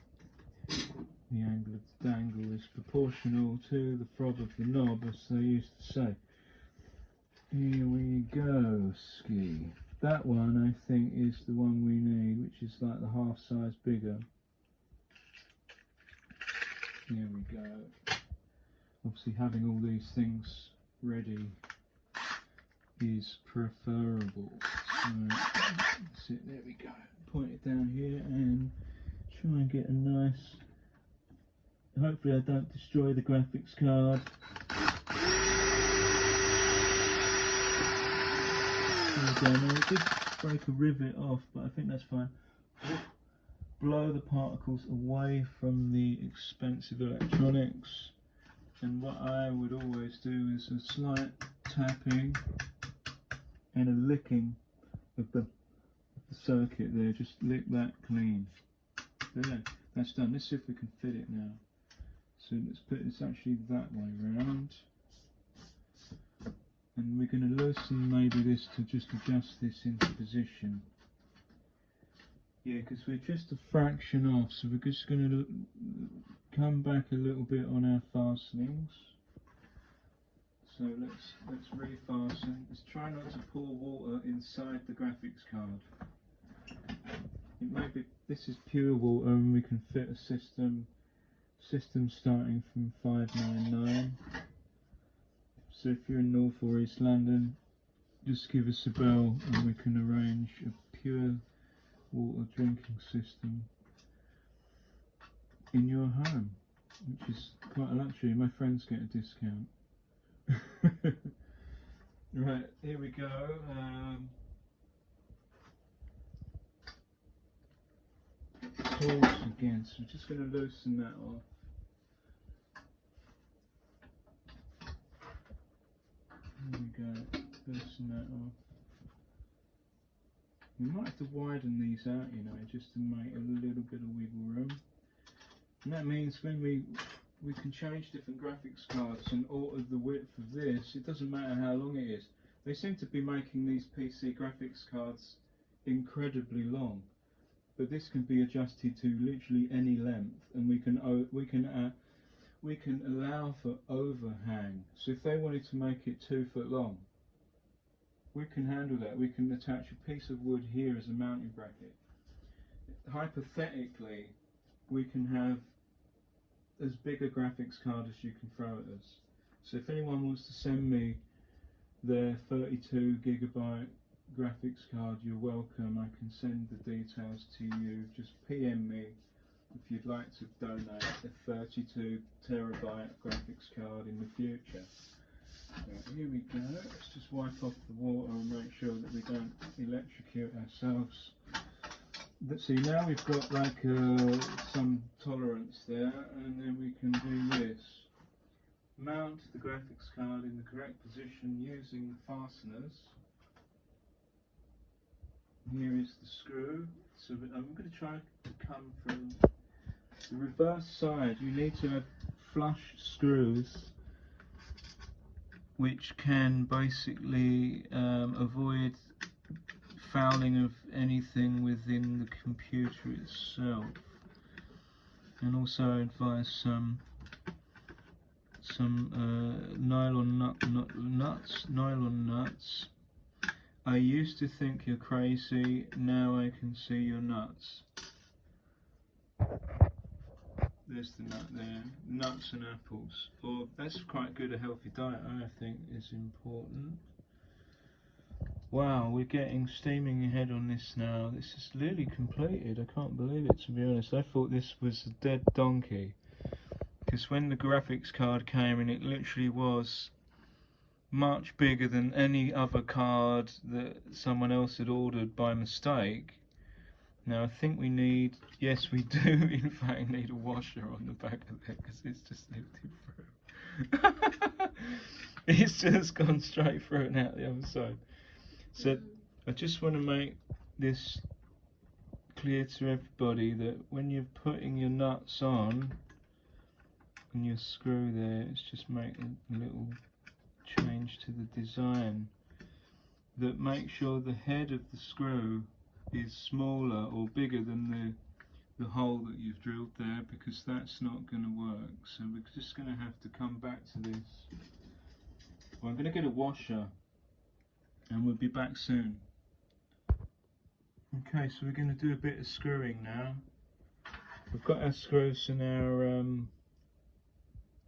angle of the dangle is proportional to the throb of the knob, as they used to say. Here we go, ski. That one I think is the one we need, which is like the half size bigger. There we go. Obviously having all these things ready is preferable. So that's it, there we go. Point it down here and try and get a nice, hopefully I don't destroy the graphics card. There we go. Now we did break a rivet off, but I think that's fine. Blow the particles away from the expensive electronics, and what I would always do is a slight tapping and a licking of the circuit there. Just lick that clean. There, that's done. Let's see if we can fit it now. So let's put it's actually that way round, and we're going to loosen maybe this to just adjust this into position. Yeah, because we're just a fraction off, so we're just going to come back a little bit on our fastenings. So let's refasten. Let's try not to pour water inside the graphics card. It may be this is pure water, and we can fit a system starting from 599. So if you're in North or East London, just give us a bell and we can arrange a pure water drinking system in your home, which is quite a luxury. My friends get a discount. Right, here we go. Torch again, so we're just going to loosen that off. we go, loosen that off. We might have to widen these out, you know, just to make a little bit of wiggle room. And that means when we can change different graphics cards and alter the width of this, it doesn't matter how long it is. They seem to be making these PC graphics cards incredibly long, but this can be adjusted to literally any length, and we can allow for overhang. So if they wanted to make it 2 foot long, we can handle that. We can attach a piece of wood here as a mounting bracket. Hypothetically, we can have as big a graphics card as you can throw at us. So if anyone wants to send me their 32GB graphics card, you're welcome. I can send the details to you. Just PM me if you'd like to donate a 32TB graphics card in the future. Right, here we go. Let's just wipe off the water and make sure that we don't electrocute ourselves. Let's see, now we've got like some tolerance there, and then we can do this. Mount the graphics card in the correct position using the fasteners. Here is the screw. So I'm going to try to come from the reverse side. You need to have flush screws, which can basically avoid fouling of anything within the computer itself, and also advise some nylon nuts. I used to think you're crazy, now I can see your nuts. There's the nut there. Nuts and apples. Or that's quite good. A healthy diet, I think, is important. Wow, we're getting steaming ahead on this now. This is nearly completed. I can't believe it, to be honest. I thought this was a dead donkey, because when the graphics card came in, it literally was much bigger than any other card that someone else had ordered by mistake. Now I think we need, yes we do in fact need a washer on the back of it, because it's just lifted through. It's just gone straight through and out the other side. So I just want to make this clear to everybody that when you're putting your nuts on and your screw there, it's just making a little change to the design that makes sure the head of the screw is smaller or bigger than the hole that you've drilled there, because that's not going to work. So we're just going to have to come back to this. Well, I'm going to get a washer and we'll be back soon. Okay, so we're going to do a bit of screwing now. We've got our screws and our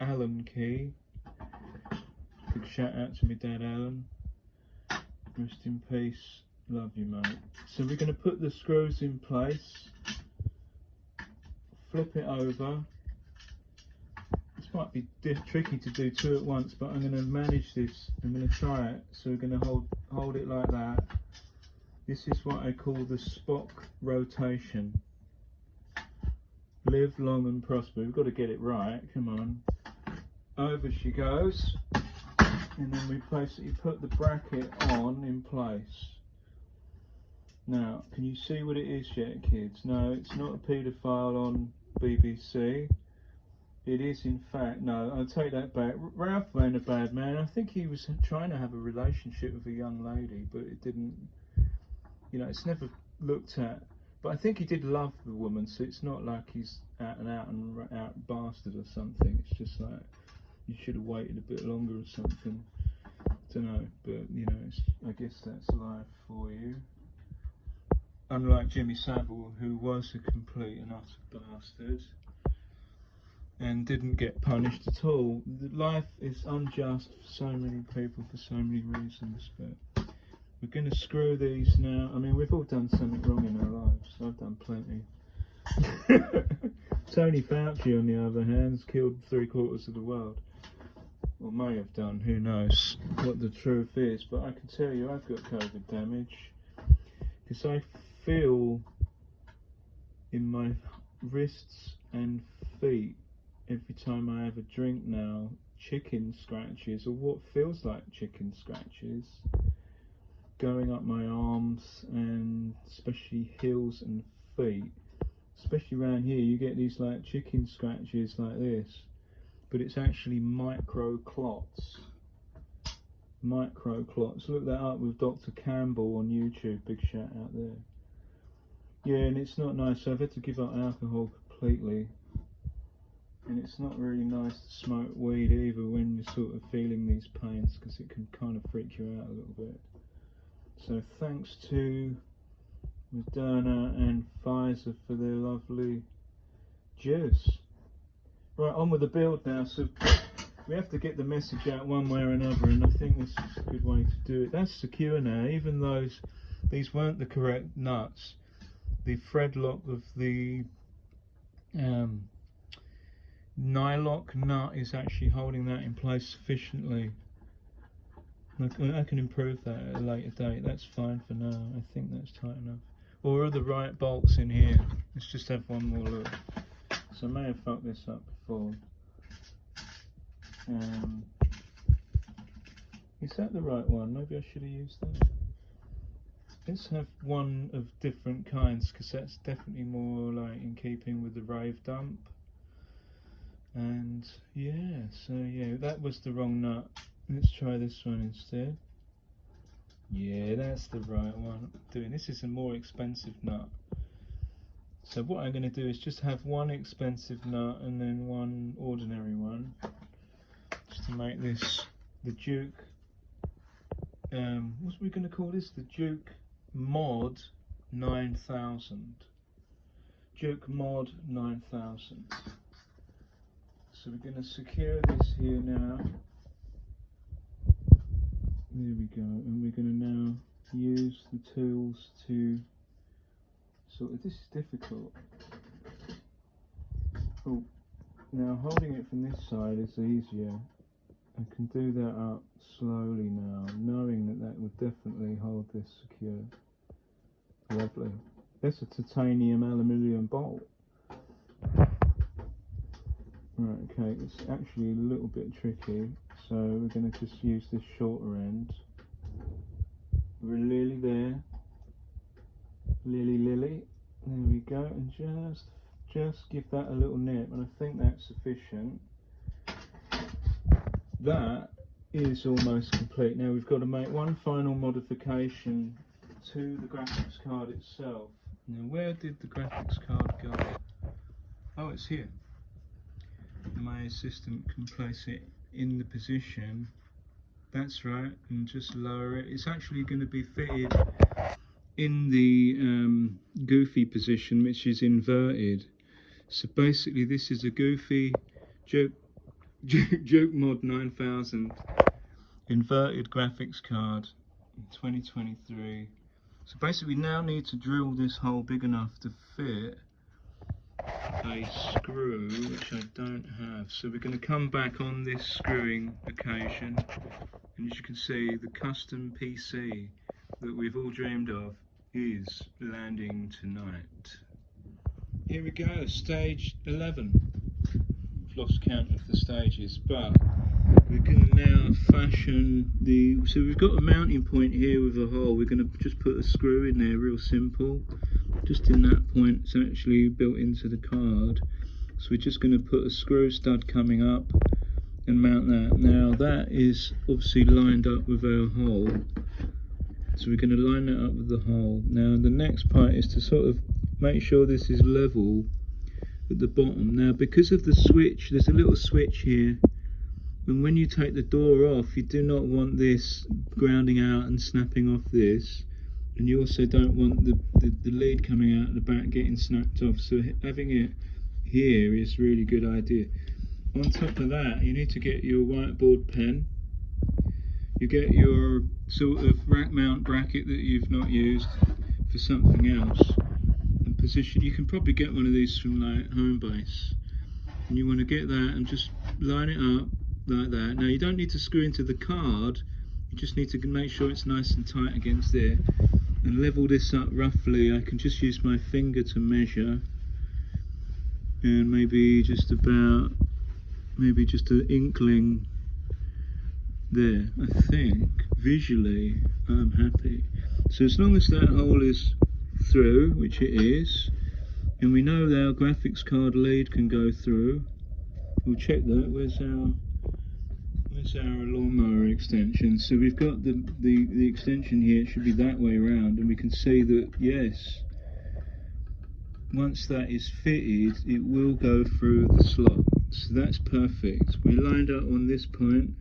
Allen key. Big shout out to my dad Alan. Rest in peace. Love you, mate. So we're going to put the screws in place. Flip it over. This might be tricky to do two at once, but I'm going to manage this. I'm going to try it. So we're going to hold it like that. This is what I call the Spock rotation. Live long and prosper. We've got to get it right. Come on. Over she goes. And then we basically put the bracket on in place. Now, can you see what it is yet, kids? No, it's not a paedophile on BBC. It is, in fact, no, I'll take that back. Ralph ain't a bad man. I think he was trying to have a relationship with a young lady, but it didn't, you know, it's never looked at. But I think he did love the woman, so it's not like he's out bastard or something. It's just like, you should have waited a bit longer or something. Don't know, but, you know, I guess that's life for you. Unlike Jimmy Savile, who was a complete and utter bastard and didn't get punished at all. Life is unjust for so many people for so many reasons, but we're going to screw these now. I mean, we've all done something wrong in our lives. I've done plenty. Tony Fauci, on the other hand, has killed 3/4 of the world. Or may have done, who knows what the truth is, but I can tell you I've got COVID damage, because I feel in my wrists and feet every time I have a drink now chicken scratches, or what feels like chicken scratches, going up my arms and especially heels and feet. Especially around here, you get these like chicken scratches like this, but it's actually micro clots. Micro clots. Look that up with Dr. Campbell on YouTube. Big shout out there. Yeah, and it's not nice. So I've had to give up alcohol completely. And it's not really nice to smoke weed either when you're sort of feeling these pains, because it can kind of freak you out a little bit. So thanks to Moderna and Pfizer for their lovely juice. Right, on with the build now. So we have to get the message out one way or another, and I think this is a good way to do it. That's secure now, even though these weren't the correct nuts. The thread lock of the nylock nut is actually holding that in place sufficiently. I can improve that at a later date. That's fine for now. I think that's tight enough. Or are the right bolts in here? Let's just have one more look. So I may have fucked this up before. Is that the right one? Maybe I should have used that. Let's have one of different kinds, because that's definitely more like in keeping with the RAVEDUMP. And yeah, so yeah, that was the wrong nut. Let's try this one instead. Yeah, that's the right one. This is a more expensive nut. So what I'm going to do is just have one expensive nut and then one ordinary one, just to make this the Duke. What are we going to call this? The DUKEMOD9000. DUKEMOD9000. So we're going to secure this here now. There we go, and we're going to now use the tools to sort of, this is difficult. Oh, now holding it from this side is easier. I can do that up slowly now, knowing that that would definitely hold this secure. Lovely. That's a titanium aluminium bolt. Right, okay, it's actually a little bit tricky, so we're going to just use this shorter end. We're nearly there. Lily. There we go, and just give that a little nip, and I think that's sufficient. That is almost complete. Now we've got to make one final modification to the graphics card itself. Now where did the graphics card go? Oh, it's here. My assistant can place it in the position. That's right, and just lower it. It's actually going to be fitted in the goofy position, which is inverted. So basically this is a goofy DUKEMOD9000 inverted graphics card in 2023. So basically we now need to drill this hole big enough to fit a screw, which I don't have. So we're going to come back on this screwing occasion, and as you can see, the custom PC that we've all dreamed of is landing tonight. Here we go, stage 11. I've lost count of the stages, but we're going to now fashion the, so we've got a mounting point here with a hole. We're going to just put a screw in there, real simple, just in that point. It's actually built into the card, so we're just going to put a screw stud coming up and mount that. Now that is obviously lined up with our hole, so we're going to line that up with the hole. Now the next part is to sort of make sure this is level at the bottom. Now because of the switch, there's a little switch here, and when you take the door off, you do not want this grounding out and snapping off this, and you also don't want the lead coming out the back getting snapped off, so having it here is a really good idea. On top of that, you need to get your whiteboard pen, you get your sort of rack mount bracket that you've not used for something else, and position. You can probably get one of these from like Homebase, and you want to get that and just line it up like that. Now you don't need to screw into the card, you just need to make sure it's nice and tight against there, and level this up roughly. I can just use my finger to measure, and maybe just about maybe just an inkling there. I think visually I'm happy. So as long as that hole is through, which it is, and we know that our graphics card lead can go through, we'll check that. Where's our lawnmower extension? So we've got the extension here. It should be that way around, and we can see that yes, once that is fitted, it will go through the slot. So that's perfect. We're lined up on this point.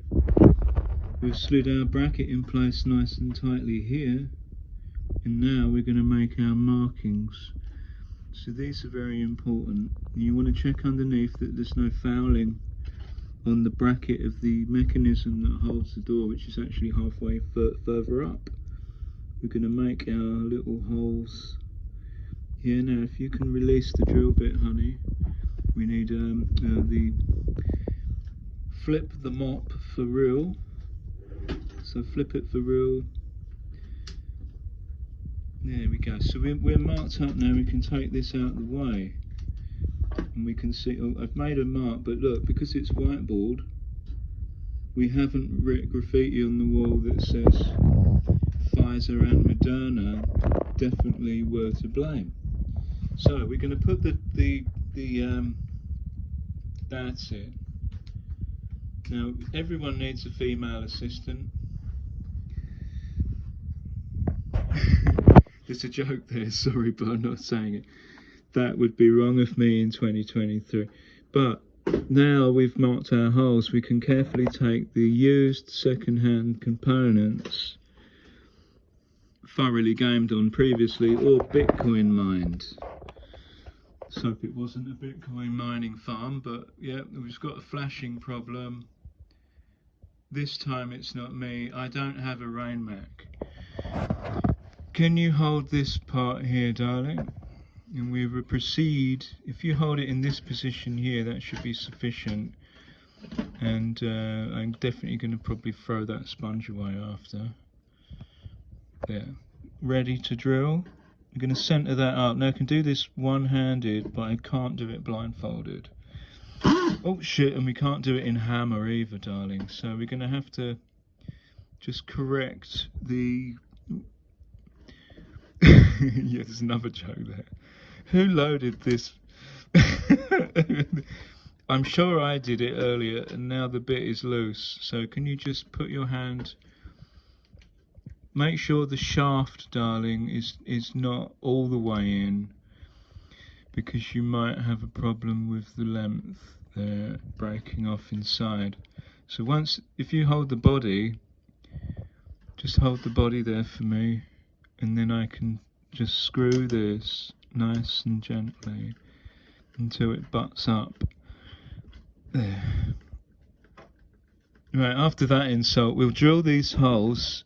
We've slid our bracket in place nice and tightly here, and now we're going to make our markings. So these are very important. You want to check underneath that there's no fouling on the bracket of the mechanism that holds the door, which is actually halfway further up. We're going to make our little holes here. Now if you can release the drill bit, honey, we need the flip the mop for real. So flip it for real. There we go. So we're marked up now. We can take this out of the way, and we can see. Oh, I've made a mark, but look, because it's whiteboard, we haven't written graffiti on the wall that says Pfizer and Moderna definitely were to blame. So we're going to put the that's it. Now everyone needs a female assistant. There's a joke there, sorry, but I'm not saying it. That would be wrong of me in 2023. But now we've marked our holes, we can carefully take the used second-hand components, thoroughly gamed on previously, or Bitcoin mined. Let's hope it wasn't a Bitcoin mining farm, but yeah, we've got a flashing problem. This time it's not me, I don't have a Rain Mac. Can you hold this part here, darling? And we will proceed. If you hold it in this position here, that should be sufficient. And I'm definitely going to probably throw that sponge away after. There. Ready to drill. I'm going to centre that up. Now I can do this one-handed, but I can't do it blindfolded. Oh shit, and we can't do it in hammer either, darling. So we're going to have to just correct the... Yeah, there's another joke there. Who loaded this? I'm sure I did it earlier, and now the bit is loose. So can you just put your hand... Make sure the shaft, darling, is not all the way in, because you might have a problem with the length there breaking off inside. So once, if you hold the body, just hold the body there for me, and then I can just screw this nice and gently until it butts up. There. Right, after that insult, we'll drill these holes.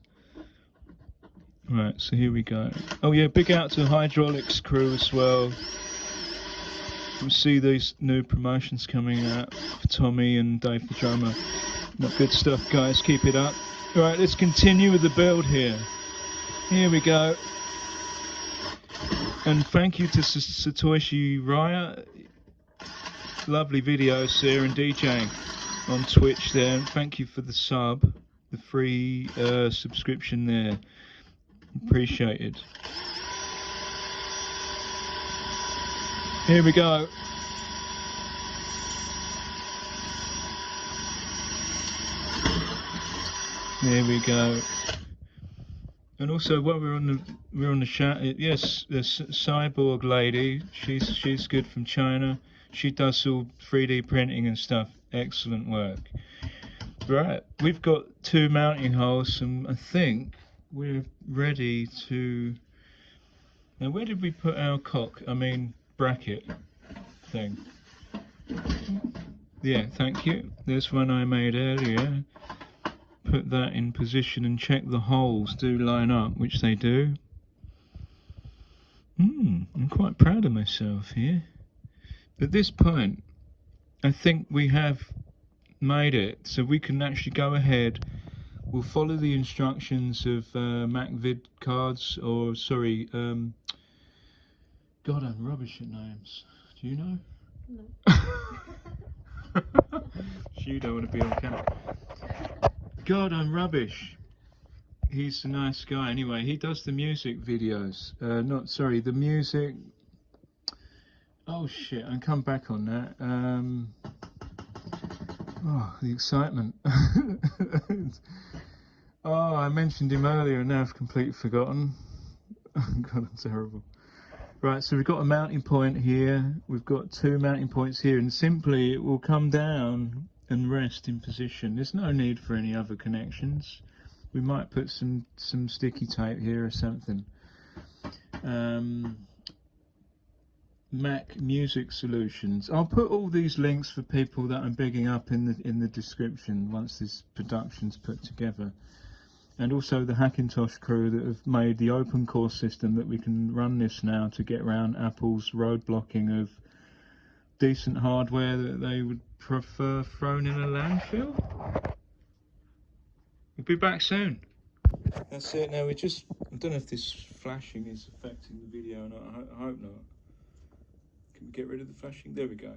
Right, so here we go. Oh yeah, big out to the hydraulics crew as well. We'll see these new promotions coming out for Tommy and Dave the drummer. Not good stuff, guys, keep it up. Right, let's continue with the build here. Here we go. And thank you to Satoshi Raya. Lovely videos there and DJing on Twitch there. And thank you for the sub, the free subscription there. Appreciated. Here we go. There we go. And also, while we're on the chat, yes, the cyborg lady, she's good from China. She does all 3D printing and stuff. Excellent work. Right, we've got 2 mounting holes, and I think we're ready to... Now, where did we put our bracket thing? Yeah, thank you. There's one I made earlier. Put that in position and check the holes do line up, which they do. I'm quite proud of myself here. At this point, I think we have made it, so we can actually go ahead. We'll follow the instructions of MacVid cards, or sorry, God, I'm rubbish at names. Do you know? No. You don't want to be on camera. God, I'm rubbish. He's a nice guy. Anyway, he does the music videos. The music. Oh shit! I'll come back on that. Oh, the excitement. Oh, I mentioned him earlier and now I've completely forgotten. God, I'm terrible. Right, so we've got a mounting point here. We've got 2 mounting points here, and simply it will come down and rest in position. There's no need for any other connections. We might put some sticky tape here or something. Mac Music Solutions. I'll put all these links for people that I'm bigging up in the description once this production's put together. And also the Hackintosh crew that have made the OPENCORE system that we can run this now to get around Apple's road blocking of decent hardware that they would prefer thrown in a landfill. We'll be back soon. That's it. Now I don't know if this flashing is affecting the video or not. I hope not. Can we get rid of the flashing? There we go.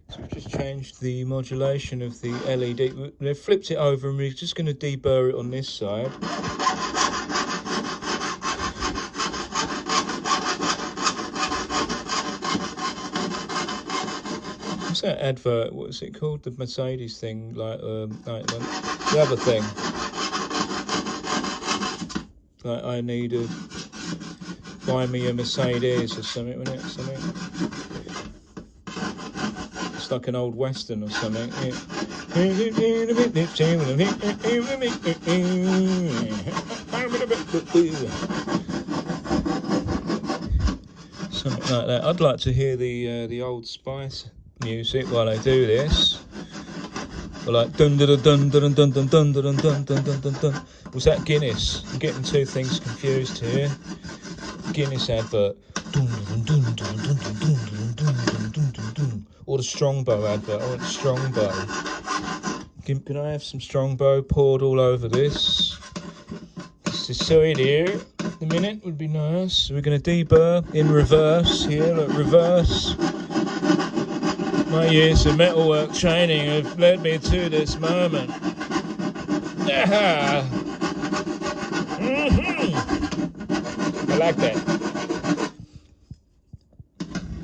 So we've just changed the modulation of the LED. We've flipped it over and we're just going to deburr it on this side. What's that advert? What's it called? The Mercedes thing, like the other thing. Like I need a buy me a Mercedes or something, wasn't it? Something. It's like an old western or something. Something like that. I'd like to hear the Old Spice music while I do this. Or like dun dun dun dun dun dun dun dun dun dun dun dun dun. Was that Guinness? I'm getting 2 things confused here. Guinness advert. Or the Strongbow advert. I want Strongbow. Can I have some Strongbow poured all over this? Just to sew it here. A minute would be nice. So we're going to deburr in reverse here. Look, reverse. My years of metalwork training have led me to this moment. Aha! I like that.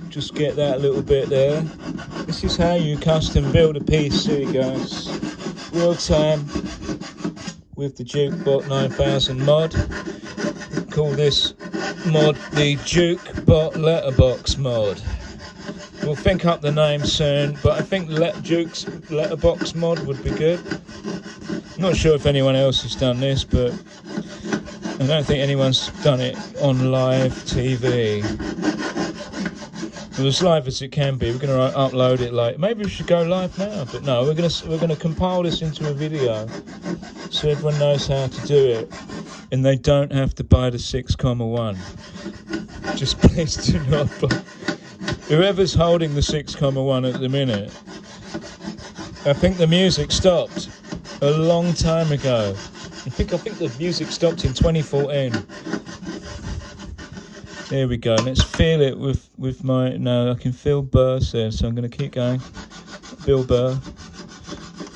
Just get that little bit there. This is how you custom build a PC, guys. Real time with the DUKEMOD9000 mod. Call this mod the DUKEBot Letterbox mod. We'll think up the name soon, but I think Duke's Letterbox mod would be good. I'm not sure if anyone else has done this, but I don't think anyone's done it on live TV. Well, as live as it can be. We're going to upload it like, maybe we should go live now, but no, we're going to compile this into a video so everyone knows how to do it, and they don't have to buy the 6,1. Just please do not buy. Whoever's holding the 6,1 at the minute, I think the music stopped a long time ago. I think the music stopped in 2014. There we go. Let's feel it with my. No, I can feel burrs there, so I'm going to keep going. Feel burr.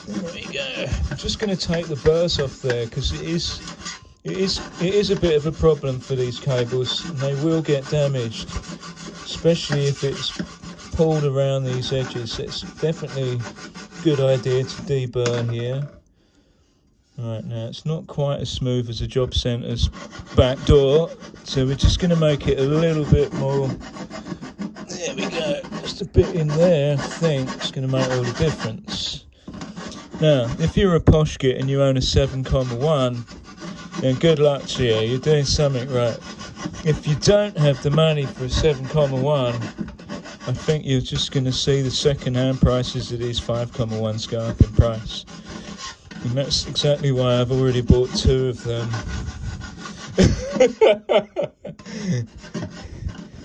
There we go. I'm just going to take the burrs off there because it is a bit of a problem for these cables, and they will get damaged, especially if it's pulled around these edges. It's definitely a good idea to deburr here. Right, now it's not quite as smooth as a job centre's back door, so we're just going to make it a little bit more. There we go, just a bit in there. I think it's going to make all the difference. Now, if you're a posh git and you own a 7,1, then good luck to you. You're doing something right. If you don't have the money for a 7,1, I think you're just going to see the second-hand prices of these 5,1s go up in price. And that's exactly why I've already bought 2 of them.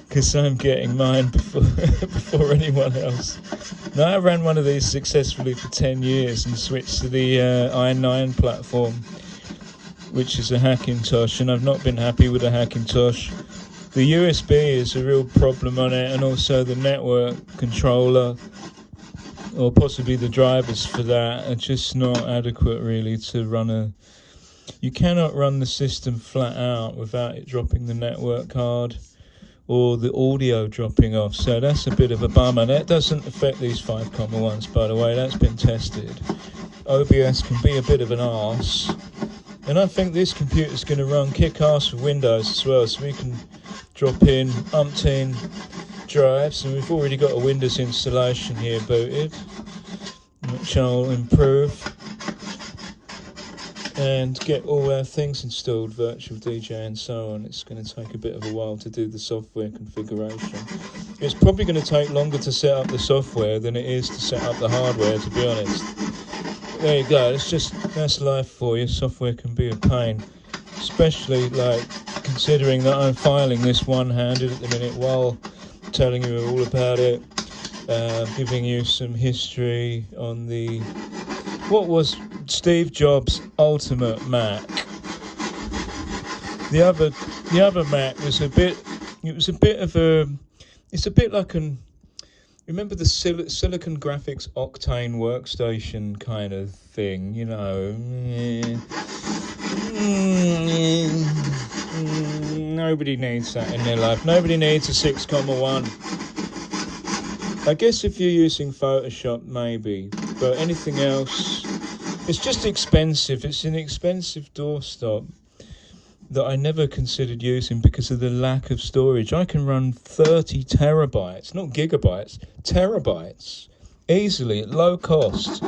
Because I'm getting mine before anyone else. Now, I ran one of these successfully for 10 years and switched to the i9 platform, which is a Hackintosh, and I've not been happy with the Hackintosh. The USB is a real problem on it, and also the network controller. or possibly the drivers for that, are just not adequate really to run a... You cannot run the system flat out without it dropping the network card or the audio dropping off, so that's a bit of a bummer. That doesn't affect these 5.1s, by the way, that's been tested. OBS can be a bit of an arse, and I think this computer's going to run kick-ass for Windows as well, so we can drop in umpteen drives, and we've already got a Windows installation here booted, which I'll improve and get all our things installed, virtual DJ and so on. It's going to take a bit of a while to do the software configuration. It's probably going to take longer to set up the software than it is to set up the hardware, to be honest. There you go, that's life for you. Software can be a pain, especially like considering that I'm filing this one-handed at the minute while telling you all about it, giving you some history on the what was Steve Jobs' ultimate Mac. The other Mac was a bit like an, remember the Silicon Graphics Octane workstation kind of thing, you know. Nobody needs that in their life. Nobody needs a 6.1. I guess if you're using Photoshop, maybe, but anything else, it's just expensive. It's an expensive doorstop that I never considered using because of the lack of storage. I can run 30 terabytes, not gigabytes, terabytes, easily at low cost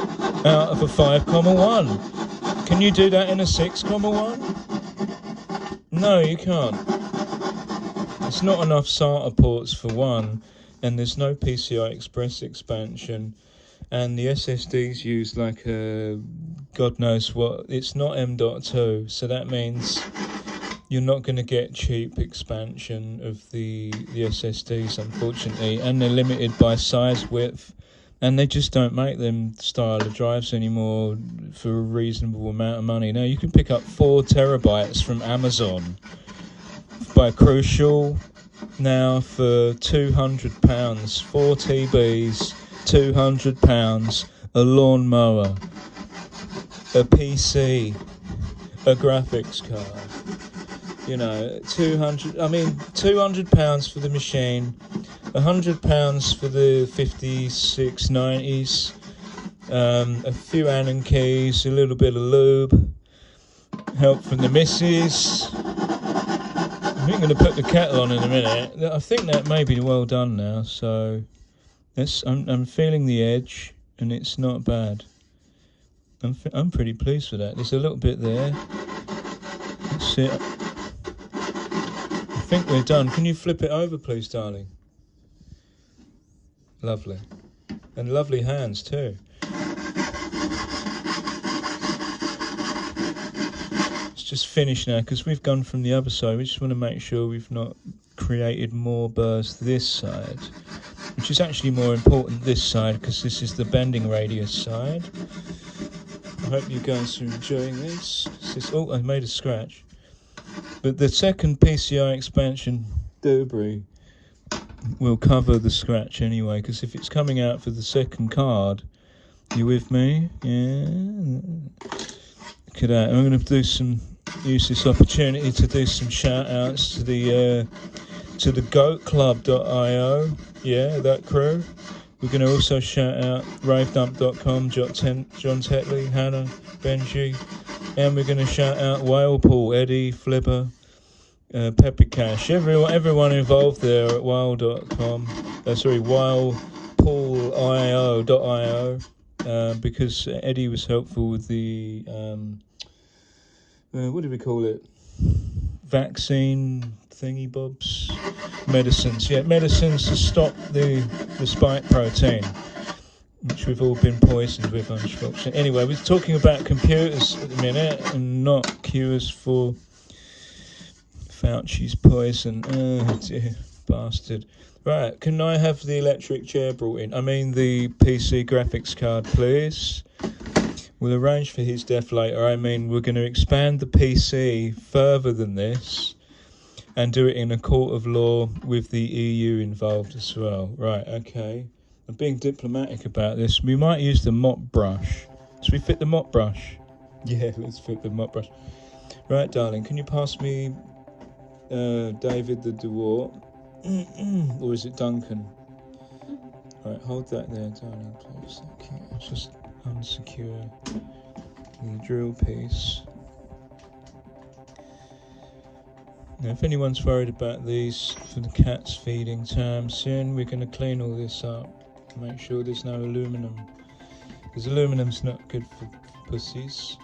out of a 5.1. Can you do that in a 6.1? No, you can't. It's not enough SATA ports for one, and there's no PCI Express expansion, and the SSDs use like a God knows what. It's not M.2, so that means you're not going to get cheap expansion of the SSDs, unfortunately, and they're limited by size, width, and they just don't make them style of drives anymore for a reasonable amount of money. Now, you can pick up 4 terabytes from Amazon by Crucial now for £200, 4 TBs, £200, a lawnmower, a PC, a graphics card. You know, £200 for the machine, £100 for the 5690s, a few Allen keys, a little bit of lube, help from the missus. I think I'm going to put the kettle on in a minute. I think that may be well done now, so I'm feeling the edge, and it's not bad. I'm pretty pleased with that. There's a little bit there. That's it. I think we're done. Can you flip it over, please, darling? Lovely. And lovely hands, too. It's just finished now, because we've gone from the other side. We just want to make sure we've not created more burrs this side, which is actually more important this side, because this is the bending radius side. I hope you guys are enjoying this. Oh, I made a scratch. But the second PCI expansion debris will cover the scratch anyway, because if it's coming out for the second card, you with me? Yeah. Look at that. I'm going to use this opportunity to do some shout outs to the goatclub.io. Yeah, that crew. We're going to also shout out RAVEDUMP.com, John Tetley, Hanna, Benjy, and we're going to shout out Whalepool, Eddie, Flipper, Pepper Cash, everyone involved there at whalepoolio.io, because Eddie was helpful with the what do we call it? Vaccine thingy bobs, medicines to stop the spike protein, which we've all been poisoned with, unfortunately. Anyway, we're talking about computers at the minute and not cures for Fauci's poison. Oh dear, bastard. Right, can I have the electric chair brought in? I mean the PC graphics card, please. We'll arrange for his death later. I mean, we're going to expand the PC further than this and do it in a court of law with the EU involved as well. Right, okay. I'm being diplomatic about this. We might use the mop brush. Should we fit the mop brush? Yeah, let's fit the mop brush. Right, darling, can you pass me David the Dewar? Or is it Duncan? Right, hold that there, darling, please. Thank you. Just unsecure the drill piece. Now, if anyone's worried about these for the cat's feeding time soon, we're going to clean all this up. Make sure there's no aluminum. Because aluminum's not good for pussies.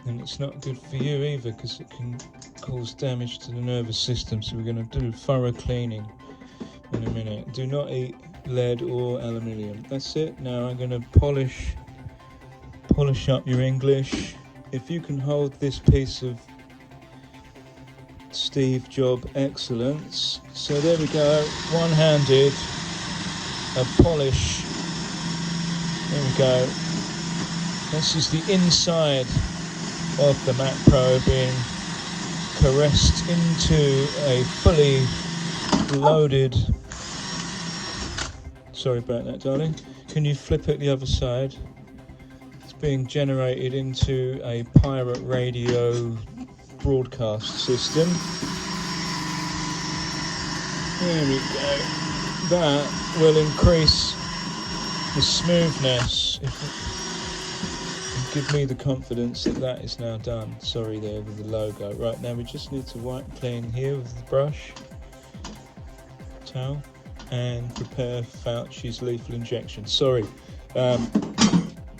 And it's not good for you either, because it can cause damage to the nervous system. So we're going to do thorough cleaning in a minute. Do not eat lead or aluminium. That's it. Now I'm going to polish up your English. If you can hold this piece of Steve Job excellence. So there we go, one-handed, a polish. There we go. This is the inside of the Macpro being caressed into a fully loaded. Sorry about that, darling. Can you flip it the other side? It's being generated into a pirate radio broadcast system. There we go. That will increase the smoothness. Give me the confidence that that is now done. Sorry there with the logo. Right, now we just need to wipe clean here with the brush, towel, and prepare Fauci's lethal injection. Sorry.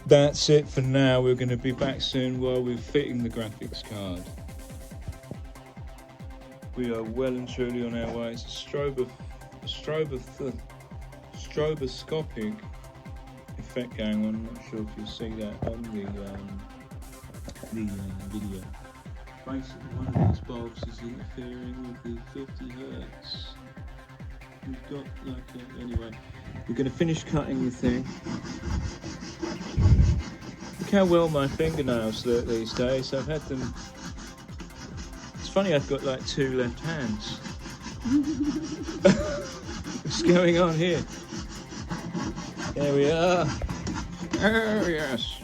That's it for now. We're going to be back soon while we're fitting the graphics card. We are well and truly on our way. It's a stroboscopic effect going on. I'm not sure if you'll see that on the video. Basically, one of these bulbs is interfering with the 50 Hertz. We've got anyway. We're going to finish cutting the thing. Look how well my fingernails look these days. I've had them. It's funny, I've got like two left hands. What's going on here? There we are. Oh, yes.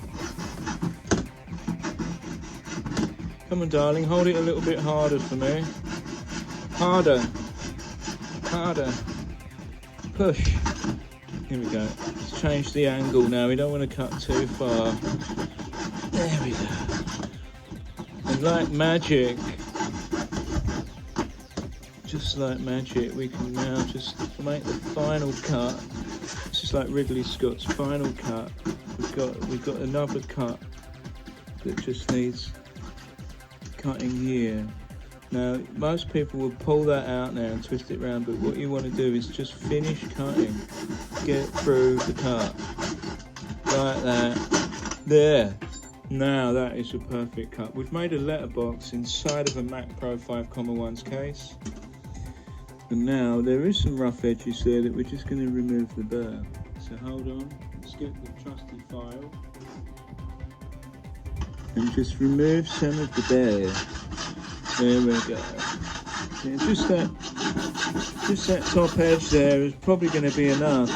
Come on, darling, hold it a little bit harder for me. Harder. Harder. Push. Here we go. Let's change the angle now. We don't want to cut too far. There we go. And like magic, just like magic, we can now just make the final cut. It's just like Ridley Scott's final cut. We've got another cut that just needs cutting here. Now, most people will pull that out now and twist it around, but what you want to do is just finish cutting. Get through the cut. Like that. There. Now that is a perfect cut. We've made a letterbox inside of a Macpro 5,1's case. And now there is some rough edges there that we're just going to remove the burr. So hold on, let's get the trusty file. And just remove some of the burr. There we go. Yeah, just that top edge there is probably going to be enough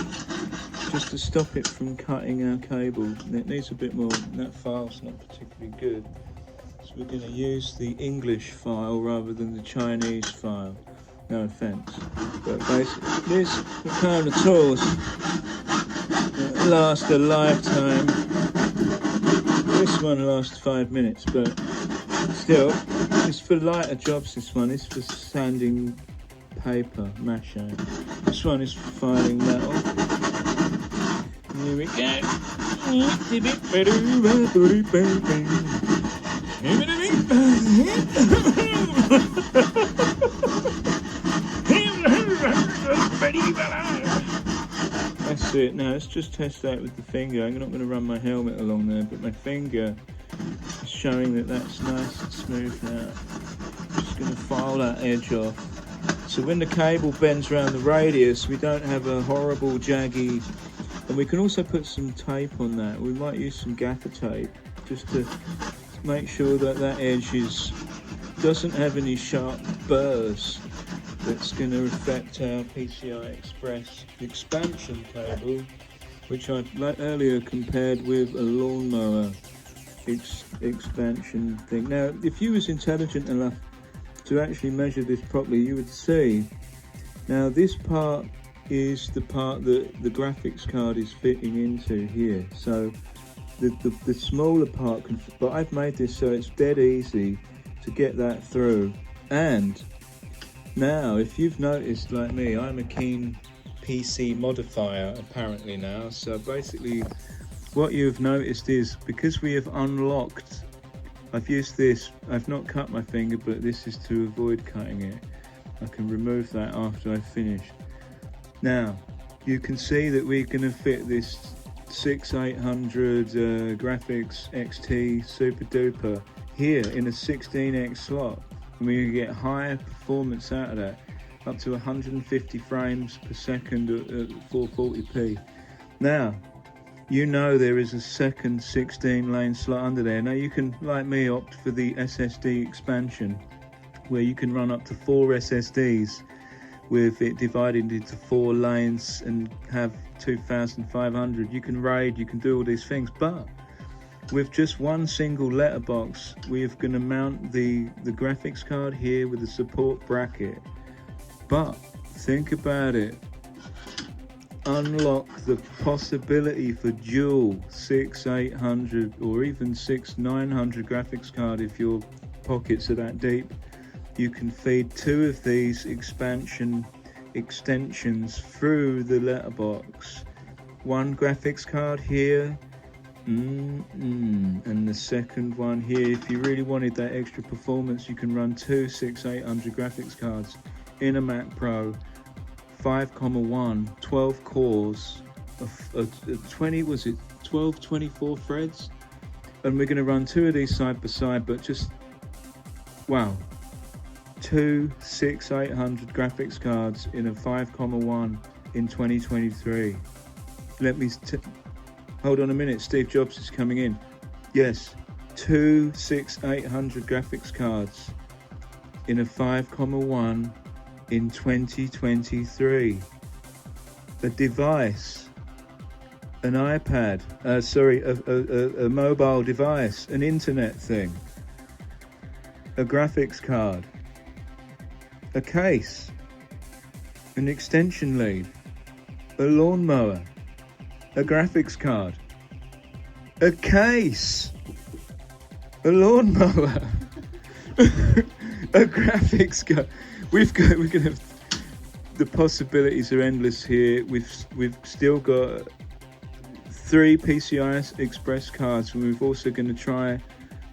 just to stop it from cutting our cable. And it needs a bit more. That file's not particularly good. So we're going to use the English file rather than the Chinese file. No offence, but basically this kind of tools that last a lifetime. This one lasts 5 minutes, but still, it's for lighter jobs. This one is for sanding paper, mache. This one is for filing metal. Here we go. That's it. Now let's just test that with the finger. I'm not going to run my helmet along there, but my finger is showing that that's nice and smooth now. Just going to file that edge off. So when the cable bends around the radius, we don't have a horrible jaggy. And we can also put some tape on that. We might use some gaffer tape just to make sure that that edge doesn't have any sharp burrs. That's going to affect our PCI Express expansion cable which I earlier compared with a lawnmower expansion thing. Now, if you was intelligent enough to actually measure this properly, you would see, now this part is the part that the graphics card is fitting into here. So the smaller part, but I've made this so it's dead easy to get that through. And now, if you've noticed, like me, I'm a keen PC modifier apparently now. So basically what you've noticed is, because we have unlocked, I've used this, I've not cut my finger, but this is to avoid cutting it. I can remove that after I've finished. Now you can see that we're going to fit this 6800 graphics XT super duper here in a 16x slot, and we're going to get higher performance out of that, up to 150 frames per second at 440p. Now, you know there is a second 16 lane slot under there. Now you can, like me, opt for the SSD expansion, where you can run up to 4 SSDs with it divided into 4 lanes and have 2500. You can RAID, you can do all these things, but with just one single letterbox, we're going to mount the graphics card here with a support bracket. But think about it, unlock the possibility for dual 6800 or even 6900 graphics card. If your pockets are that deep, you can feed 2 of these expansion extensions through the letterbox. One graphics card here, and the second one here. If you really wanted that extra performance, you can run 2 6800 graphics cards in a Macpro, 5,1, 12 cores, 12, 24 threads, and we're going to run 2 of these side by side. But just wow, 2 6800 graphics cards in a 5,1 in 2023. Let me hold on a minute, Steve Jobs is coming in. Yes, 2 6800 graphics cards in a 5,1 in 2023. A device, an iPad, a mobile device, an internet thing, a graphics card, a case, an extension lead, a lawnmower, a graphics card, a case, a lawnmower, a graphics card. We're gonna have, the possibilities are endless here. We've still got 3 PCI Express cards, and we're also going to try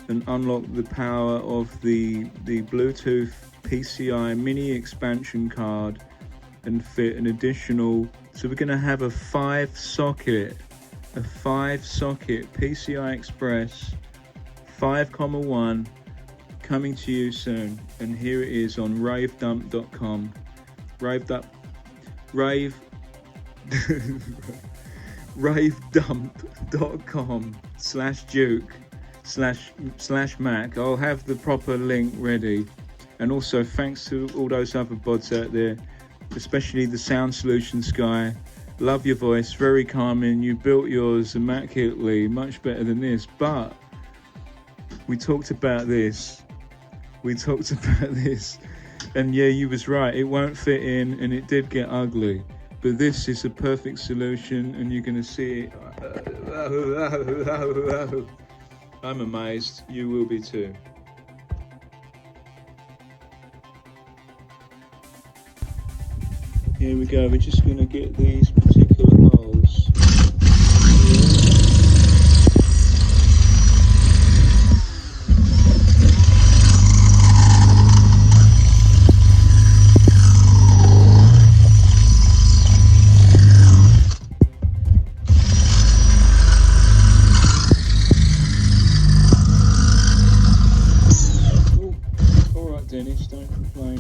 and unlock the power of the Bluetooth PCI mini expansion card and fit an additional. So we're going to have a 5 socket PCI Express 5,1 coming to you soon, and here it is on ravedump.com. ravedump.com/Duke/Mac. I'll have the proper link ready. And also thanks to all those other bods out there, especially the Sound Solutions guy. Love your voice, very calming. You built yours immaculately, much better than this. But we talked about this. And yeah, you was right, it won't fit in, and it did get ugly. But this is a perfect solution, and you're gonna see it. I'm amazed, you will be too. Here we go, we're just gonna get these particular holes. Dennis, don't complain.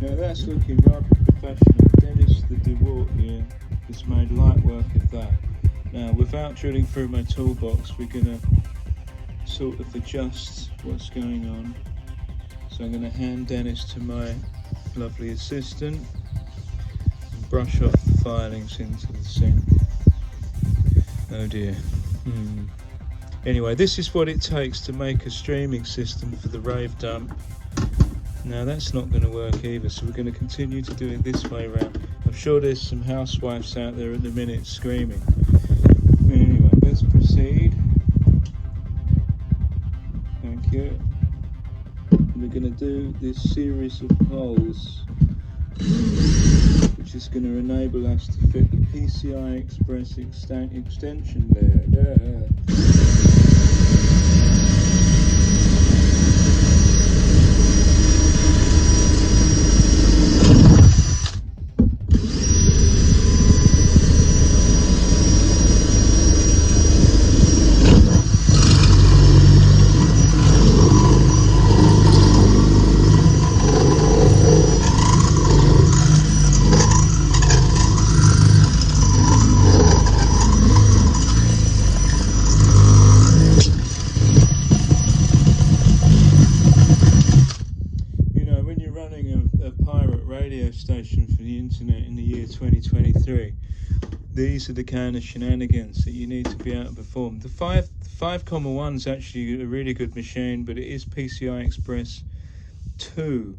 Now that's looking rather professional. Dennis the DeWalt here has made light work of that. Now, without drilling through my toolbox, we're going to sort of adjust what's going on. So I'm going to hand Dennis to my lovely assistant and brush off the filings into the sink. Oh dear. Anyway, this is what it takes to make a streaming system for the RAVEDUMP. Now that's not going to work either, so we're going to continue to do it this way round. I'm sure there's some housewives out there at the minute screaming. Anyway, let's proceed. Thank you. We're going to do this series of holes, which is going to enable us to fit the PCI Express extension there. Station for the internet in the year 2023. These are the kind of shenanigans that you need to be able to perform. The 5.1 is actually a really good machine, but it is PCI Express 2,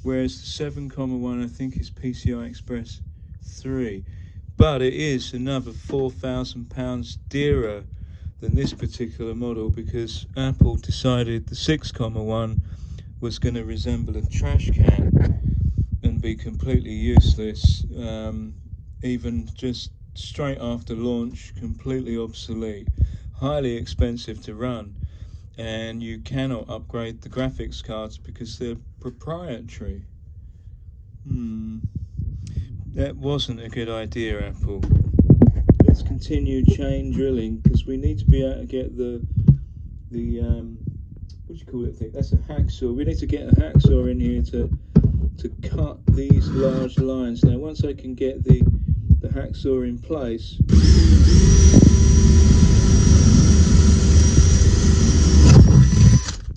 whereas the 7.1 I think is PCI Express 3. But it is another £4,000 dearer than this particular model because Apple decided the 6.1 was going to resemble a trash can and be completely useless, even just straight after launch, completely obsolete, highly expensive to run, and you cannot upgrade the graphics cards because they're proprietary. That wasn't a good idea, Apple. Let's continue chain drilling because we need to be able to get the what do you call it thing? That's a hacksaw. We need to get a hacksaw in here to cut these large lines. Now once I can get the hacksaw in place,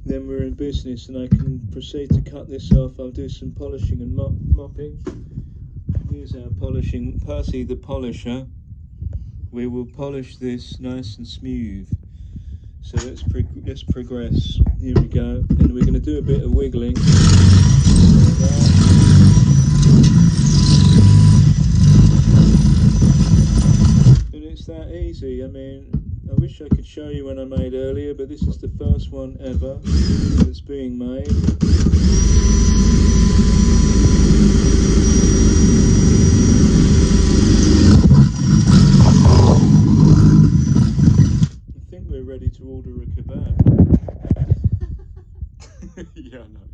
then we're in business and I can proceed to cut this off. I'll do some polishing and mopping. Here's our polishing, Percy the polisher. We will polish this nice and smooth. So let's progress. Here we go, and we're going to do a bit of wiggling. And it's that easy. I mean, I wish I could show you one I made earlier, but this is the first one ever that's being made. I think we're ready to order a kebab. Yeah, I know.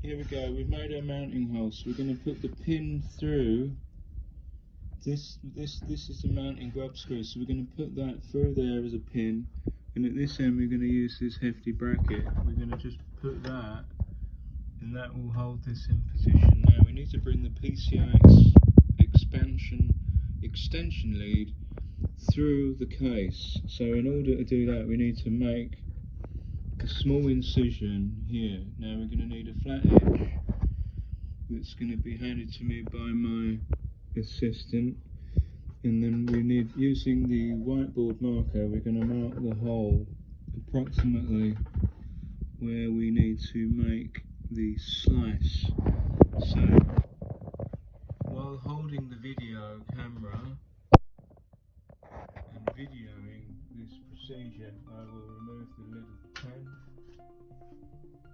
Here we go, we've made our mounting hole, so we're going to put the pin through. This is the mounting grub screw, so we're going to put that through there as a pin, and at this end we're going to use this hefty bracket. We're going to just put that, and that will hold this in position. Now we need to bring the PCI extension lead through the case. So in order to do that we need to make a small incision here. Now we're going to need a flat edge that's going to be handed to me by my assistant, and then we need, using the whiteboard marker, we're going to mark the hole approximately where we need to make the slice. So while holding the video camera and videoing this procedure, I will remove the lid of the pen.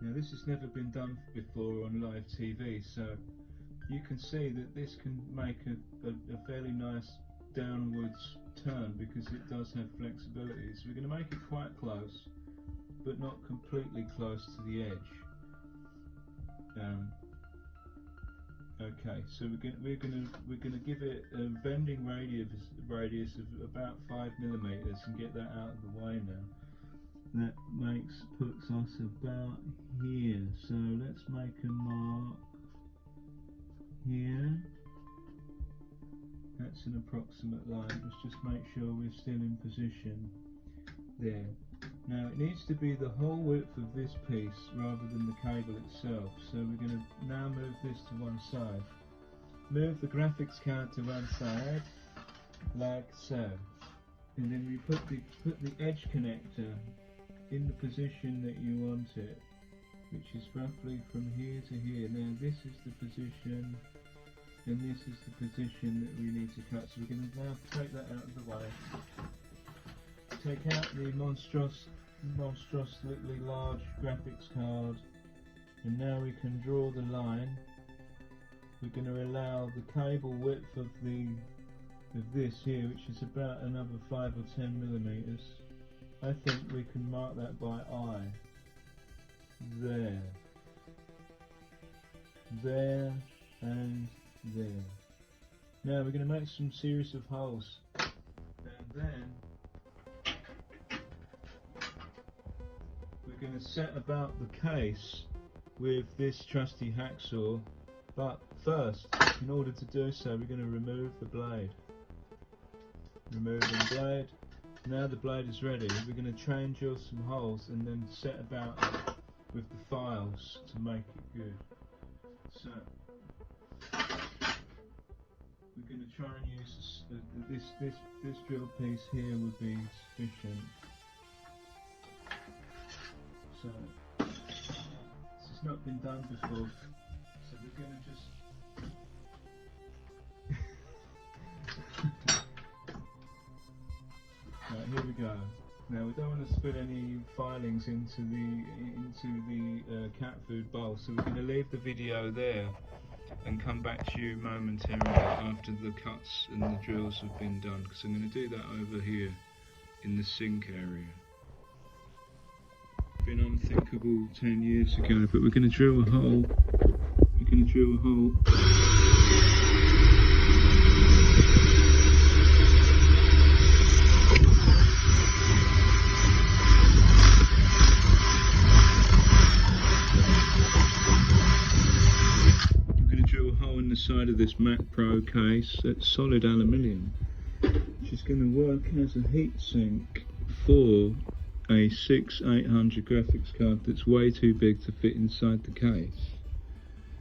Now this has never been done before on live TV, so you can see that this can make a fairly nice downwards turn because it does have flexibility. So we're going to make it quite close, but not completely close to the edge. Okay, so we're gonna give it a bending radius of about 5mm and get that out of the way now. That puts us about here. So let's make a mark here. That's an approximate line. Let's just make sure we're still in position there. Now it needs to be the whole width of this piece rather than the cable itself, so we're going to now move this to one side. Move the graphics card to one side, like so. And then we put the edge connector in the position that you want it, which is roughly from here to here. Now this is the position, and this is the position that we need to cut. So we're going to now take that out of the way. Take out the monstrously large graphics card, and now we can draw the line. We're going to allow the cable width of this here, which is about another 5 or 10 millimeters. I think we can mark that by eye. There, and there. Now we're going to make some series of holes, and then we're going to set about the case with this trusty hacksaw. But first, in order to do so, we're going to remove the blade. Removing blade. Now the blade is ready, we're going to try and drill some holes and then set about with the files to make it good. So we're going to try and use this drill piece here would be sufficient. So this has not been done before, so we're going to just right, here we go. Now we don't want to put any filings into the cat food bowl, so we're going to leave the video there and come back to you momentarily after the cuts and the drills have been done, because I'm going to do that over here in the sink area. Been unthinkable 10 years ago, but we're going to drill a hole. We're going to drill a hole. Side of this Macpro case, that's solid aluminium, which is going to work as a heat sink for a 6800 graphics card that's way too big to fit inside the case.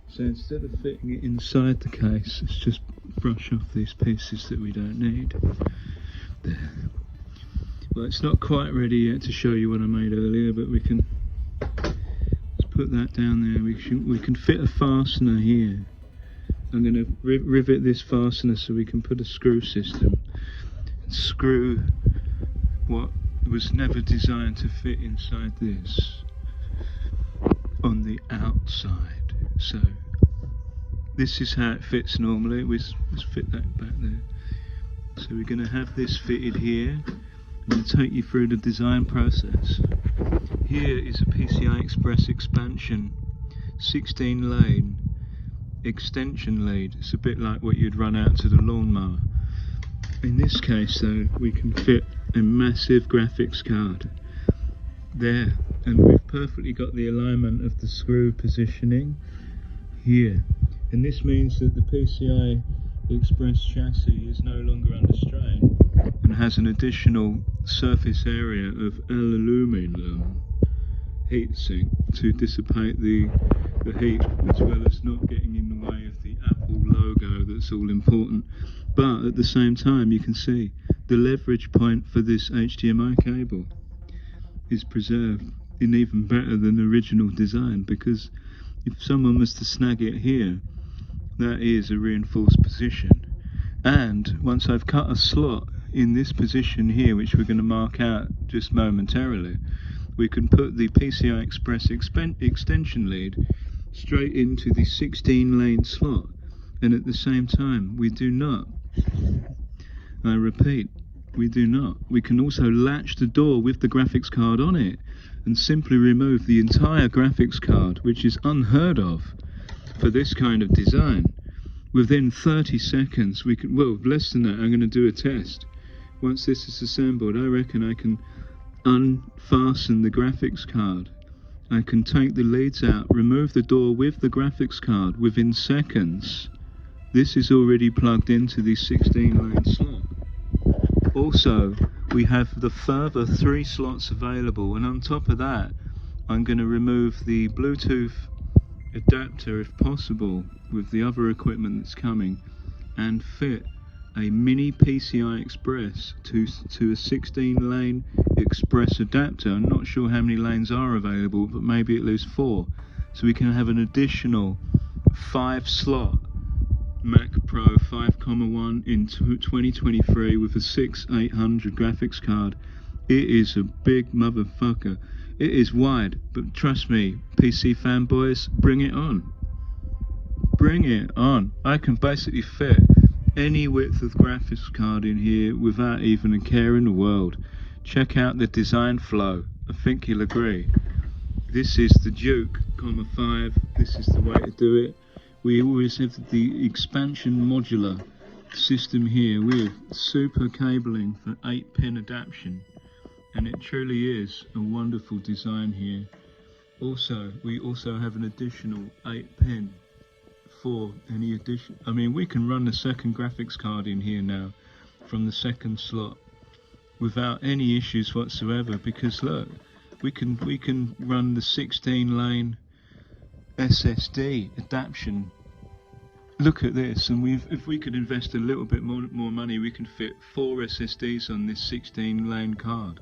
So instead of fitting it inside the case, let's just brush off these pieces that we don't need. There. Well, it's not quite ready yet to show you what I made earlier, but we can let's put that down there. We can fit a fastener here. I'm going to rivet this fastener so we can put a screw system and screw what was never designed to fit inside this on the outside. So this is how it fits normally. Let's fit that back there. So we're going to have this fitted here. I'm going to take you through the design process. Here is a PCI Express expansion 16 lane extension lead. It's a bit like what you'd run out to the lawnmower. In this case though, we can fit a massive graphics card there, and we've perfectly got the alignment of the screw positioning here, and this means that the PCI Express chassis is no longer under strain and has an additional surface area of aluminum heatsink to dissipate the heat, as well as not getting in the way of the Apple logo that's all important. But at the same time, you can see the leverage point for this HDMI cable is preserved in even better than the original design, because if someone was to snag it here, that is a reinforced position. And once I've cut a slot in this position here, which we're going to mark out just momentarily, we can put the PCI Express extension lead straight into the 16 lane slot, and at the same time we do not, I repeat, we do not, we can also latch the door with the graphics card on it and simply remove the entire graphics card, which is unheard of for this kind of design. Within 30 seconds we can, well less than that, I'm going to do a test. Once this is assembled, I reckon I can unfasten the graphics card. I can take the leads out, remove the door with the graphics card within seconds. This is already plugged into the 16 lane slot. Also, we have the further 3 slots available, and on top of that I'm going to remove the Bluetooth adapter if possible with the other equipment that's coming, and fit a mini PCI Express to a 16 lane Express adapter. I'm not sure how many lanes are available, but maybe at least 4, so we can have an additional 5 slot Macpro 5.1 in 2023 with a 6800 graphics card. It is a big motherfucker. It is wide, but trust me, PC fanboys, bring it on. Bring it on. I can basically fit any width of graphics card in here without even a care in the world. Check out the design flow. I think you'll agree. This is the DUKEMOD9000. This is the way to do it. We always have the expansion modular system here with super cabling for 8-pin adaptation, and it truly is a wonderful design here. Also, we also have an additional 8-pin for any addition. I mean, we can run the second graphics card in here now from the second slot without any issues whatsoever, because look, we can run the 16 lane SSD adaptation. Look at this, and if we could invest a little bit more money, we can fit 4 SSDs on this 16 lane card.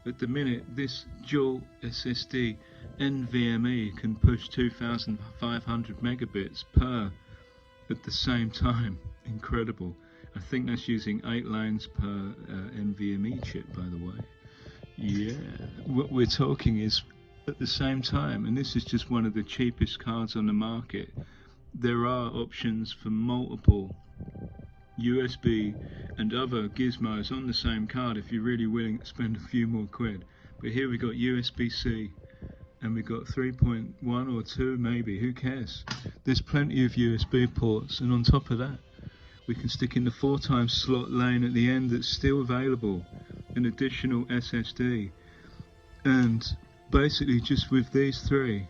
At the minute, this dual SSD NVMe can push 2500 megabits per at the same time. Incredible. I think that's using 8 lanes per NVMe chip, by the way. Yeah, what we're talking is at the same time, and this is just one of the cheapest cards on the market. There are options for multiple USB and other gizmos on the same card if you're really willing to spend a few more quid. But here we got USB-C, and we got 3.1 or 2 maybe, who cares? There's plenty of USB ports, and on top of that we can stick in the 4x slot lane at the end that's still available, an additional SSD, and basically just with these 3,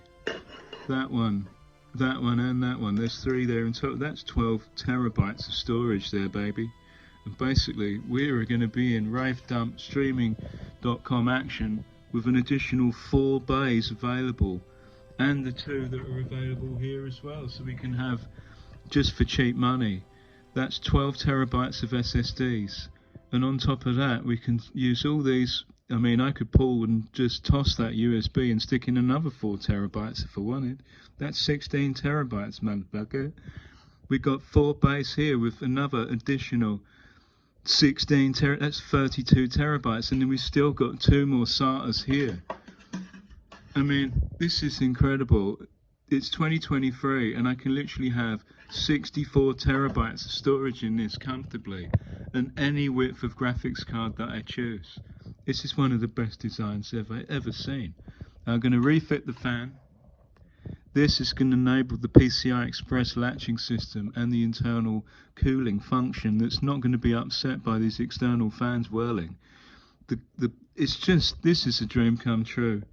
that one and that one, there's 3 there in total. That's 12 terabytes of storage there, baby. And basically we're going to be in RAVEDUMP streaming.com action with an additional 4 bays available, and the 2 that are available here as well, so we can have, just for cheap money, that's 12 terabytes of SSDs, and on top of that we can use all these. I mean, I could pull and just toss that USB and stick in another 4 terabytes if I wanted. That's 16 terabytes, motherfucker. We got 4 bays here with another additional 16 terabytes. That's 32 terabytes, and then we've still got 2 more SATAs here. I mean, this is incredible. It's 2023, and I can literally have 64 terabytes of storage in this comfortably, and any width of graphics card that I choose. This is one of the best designs I've ever seen. I'm going to refit the fan. This is going to enable the PCI Express latching system and the internal cooling function that's not going to be upset by these external fans whirling. It's just, this is a dream come true.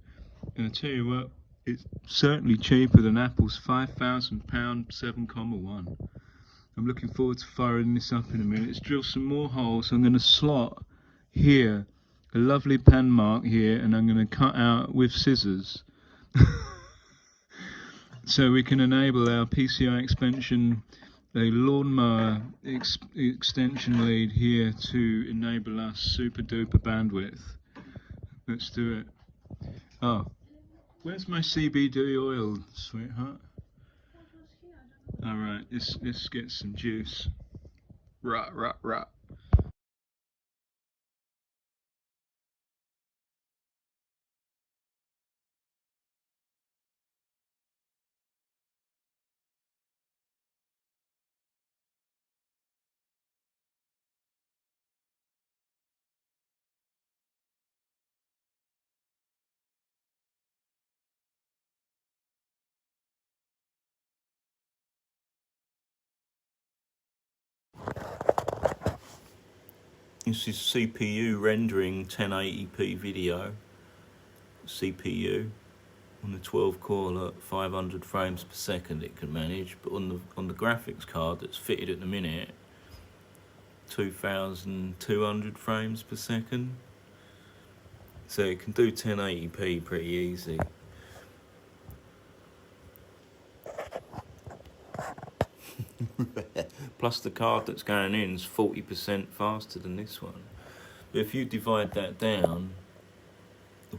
And I tell you what, it's certainly cheaper than Apple's £5,000 7.1. I'm looking forward to firing this up in a minute. Let's drill some more holes. I'm going to slot here a lovely pen mark here, and I'm going to cut out with scissors so we can enable our PCI expansion, a lawnmower extension lead here to enable us super duper bandwidth. Let's do it. Oh, where's my CBD oil, sweetheart? Alright, let's get some juice. Rah, rah, rah. This is CPU rendering 1080p video. CPU on the 12 core at 500 frames per second it can manage, but on the graphics card that's fitted at the minute, 2,200 frames per second. So it can do 1080p pretty easy. Plus the card that's going in is 40% faster than this one. But if you divide that down,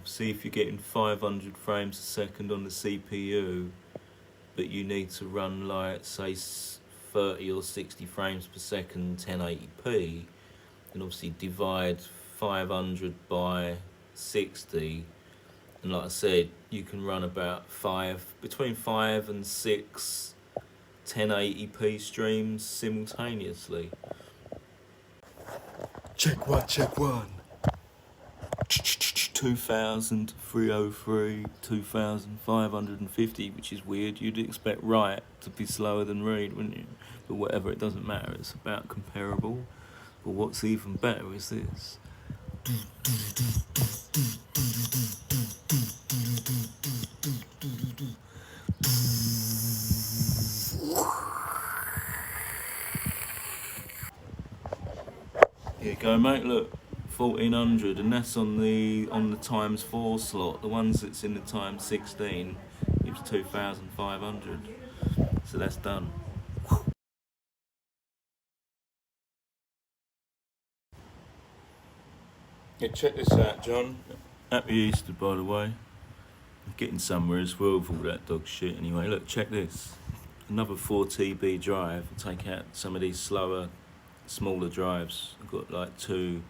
see if you're getting 500 frames a second on the CPU, but you need to run like say 30 or 60 frames per second 1080p, and obviously divide 500 by 60, and like I said, you can run about between 5 and 6 1080p streams simultaneously. Check one. 2,303, 2,550, which is weird. You'd expect write to be slower than read, wouldn't you? But whatever, it doesn't matter. It's about comparable. But what's even better is this. Here you go, mate. Look, 1,400, and that's on the ×4 slot. The ones that's in the ×16 gives 2,500. So that's done. Yeah, check this out, John. Happy Easter, by the way. I'm getting somewhere as well with all that dog shit. Anyway, look, check this. Another 4 TB drive. I'll take out some of these slower, smaller drives. I've got like two,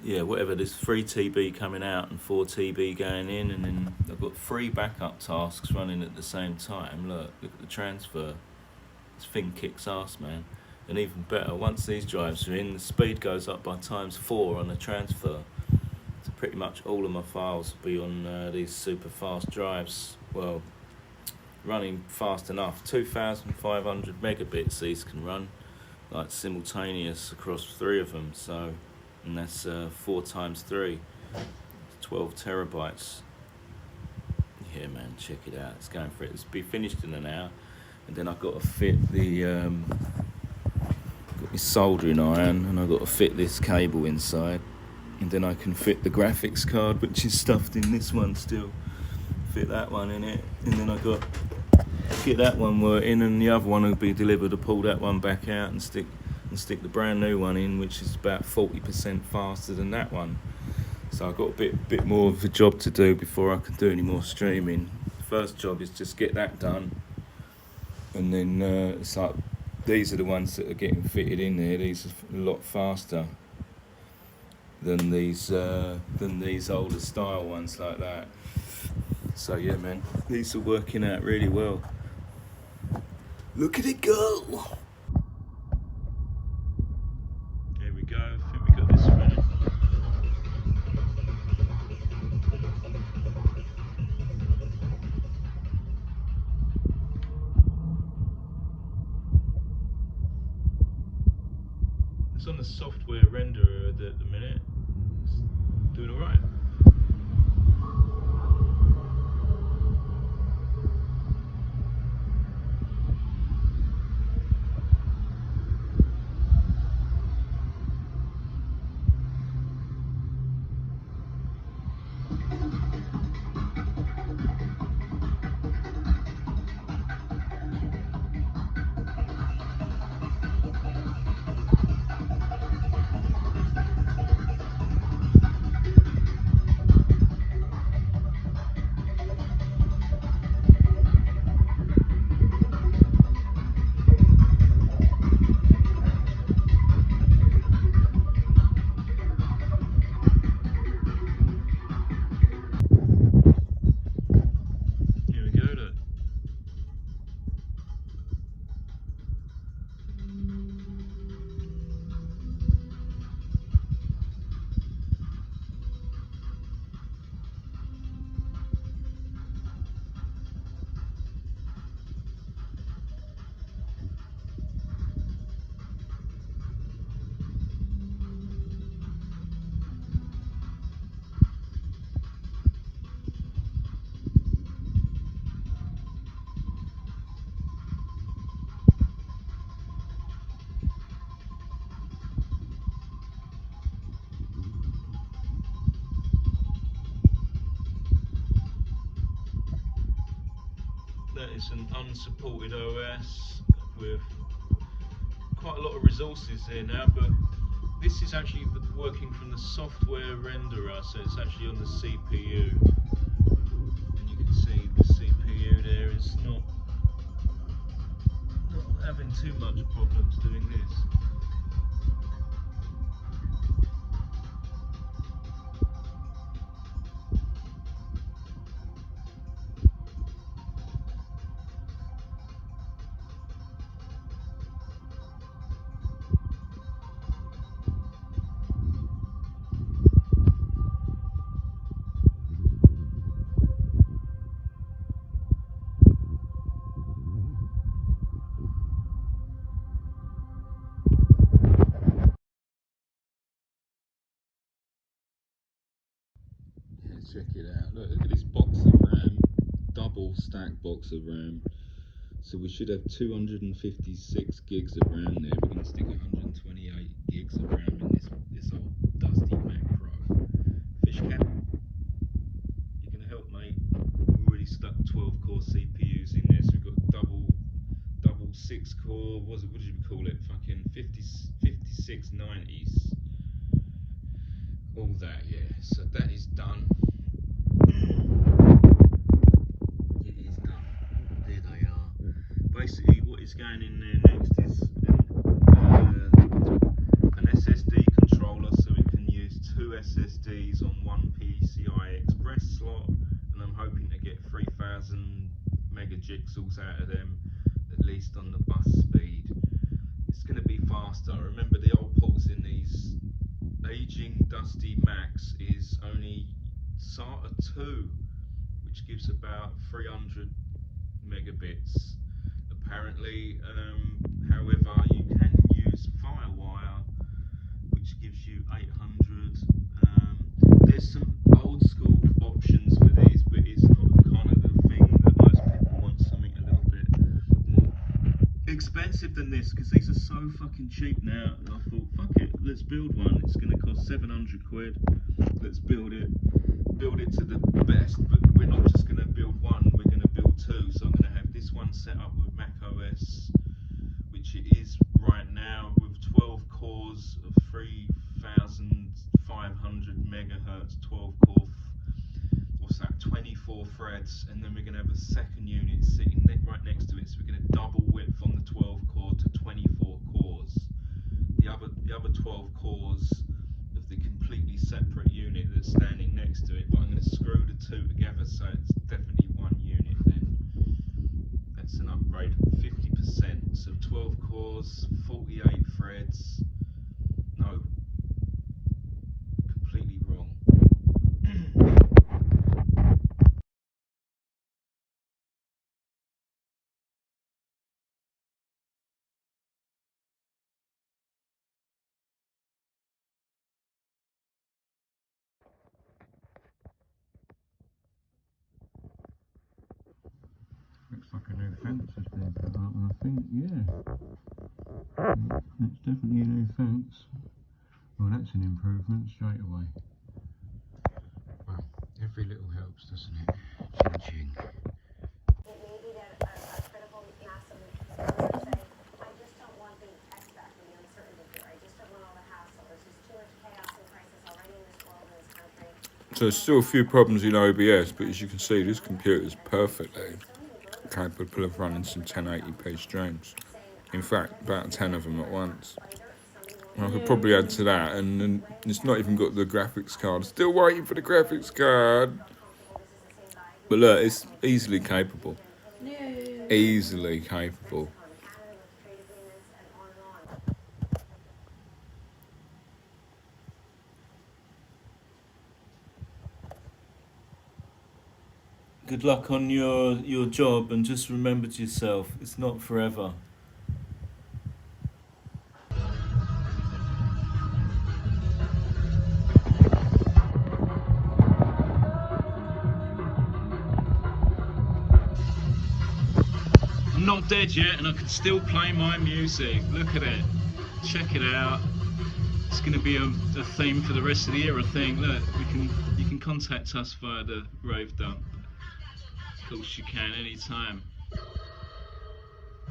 yeah, whatever. There's 3 TB coming out and 4 TB going in, and then I've got 3 backup tasks running at the same time. Look at the transfer. This thing kicks ass, man. And even better, once these drives are in, the speed goes up by ×4 on the transfer. So pretty much all of my files will be on these super fast drives. Well, running fast enough. 2,500 megabits these can run, like simultaneous across 3 of them. So, and that's 4 × 3, 12 terabytes. Yeah, man, check it out. It's going for it. It's be finished in an hour, and then I've got to fit the got my soldering iron, and I've got to fit this cable inside, and then I can fit the graphics card, which is stuffed in this one still. Fit that one in it, and then I got get that one working, and the other one will be delivered. To pull that one back out and stick the brand new one in, which is about 40% faster than that one. So I've got a bit more of a job to do before I can do any more streaming. The first job is just get that done, and then it's like these are the ones that are getting fitted in there. These are a lot faster than these older style ones like that. So yeah, man, these are working out really well. Look at it go! There we go. I think we got this running. It's on the software renderer at the minute. It's doing all right. it's an unsupported OS with quite a lot of resources here now, but this is actually working from the software renderer, so it's actually on the CPU. And you can see the CPU there is not having too much problems doing this. Check it out. Look at this box of RAM, double stack box of RAM. So we should have 256 gigs of RAM there. We're going to stick 128 gigs of RAM in this old dusty Macpro. Fiskkat, you can help, mate. We've already stuck 12 core CPUs in there, so we've got double 6 core. What did you call it? Fucking 5690s. All that, yeah. So that is done. It is done. There they are. Basically, what is going in there next is an SSD controller, so we can use 2 SSDs on one PCI Express slot, and I'm hoping to get 3000 megajixels out of them, at least on the bus speed. It's going to be faster. Remember, the old ports in these aging dusty Macs is only SATA 2, which gives about 300 megabits apparently. However, you can use FireWire, which gives you 800. There's some old school options for these, but it's not kind of the thing that most people want. Something a little bit more expensive than this, because these are so fucking cheap now. And I thought, fuck it, let's build one. It's going to cost 700 quid. Let's build it to the best. But we're not just going to build one, we're going to build two. So I'm going to have this one set up with Mac OS, which it is right now, with 12 cores of 3500 megahertz, 12 core, what's that, 24 threads, and then we're going to have a second unit sitting right next to it, so we're going to double width on the 12 core to 24 cores. The other 12 cores of the completely separate unit that's standing next to it, but I'm going to screw the two together so it's definitely one unit then. That's an upgrade of 50%, so 12 cores, 48 threads. No, completely wrong. Looks like a new fence has been put up, and I think, yeah, it's definitely a new fence. Well, that's an improvement straight away. Well, every little helps, doesn't it? Ching ching. It may be that a critical mass of users say, I just don't want the extract and the uncertainty here. I just don't want all the hassle. There's just too much chaos and crisis already in this world, in this country. So there's still a few problems in OBS, but as you can see, this computer is perfectly capable of running some 1080p streams. In fact, about 10 of them at once. And I could probably add to that, and then it's not even got the graphics card. Still waiting for the graphics card. But look, it's easily capable. Easily capable. Good luck on your job, and just remember to yourself, it's not forever. I'm not dead yet, and I can still play my music. Look at it. Check it out. It's going to be a theme for the rest of the year, I think. Look, you can contact us via the RAVEDUMP. Of course you can, anytime.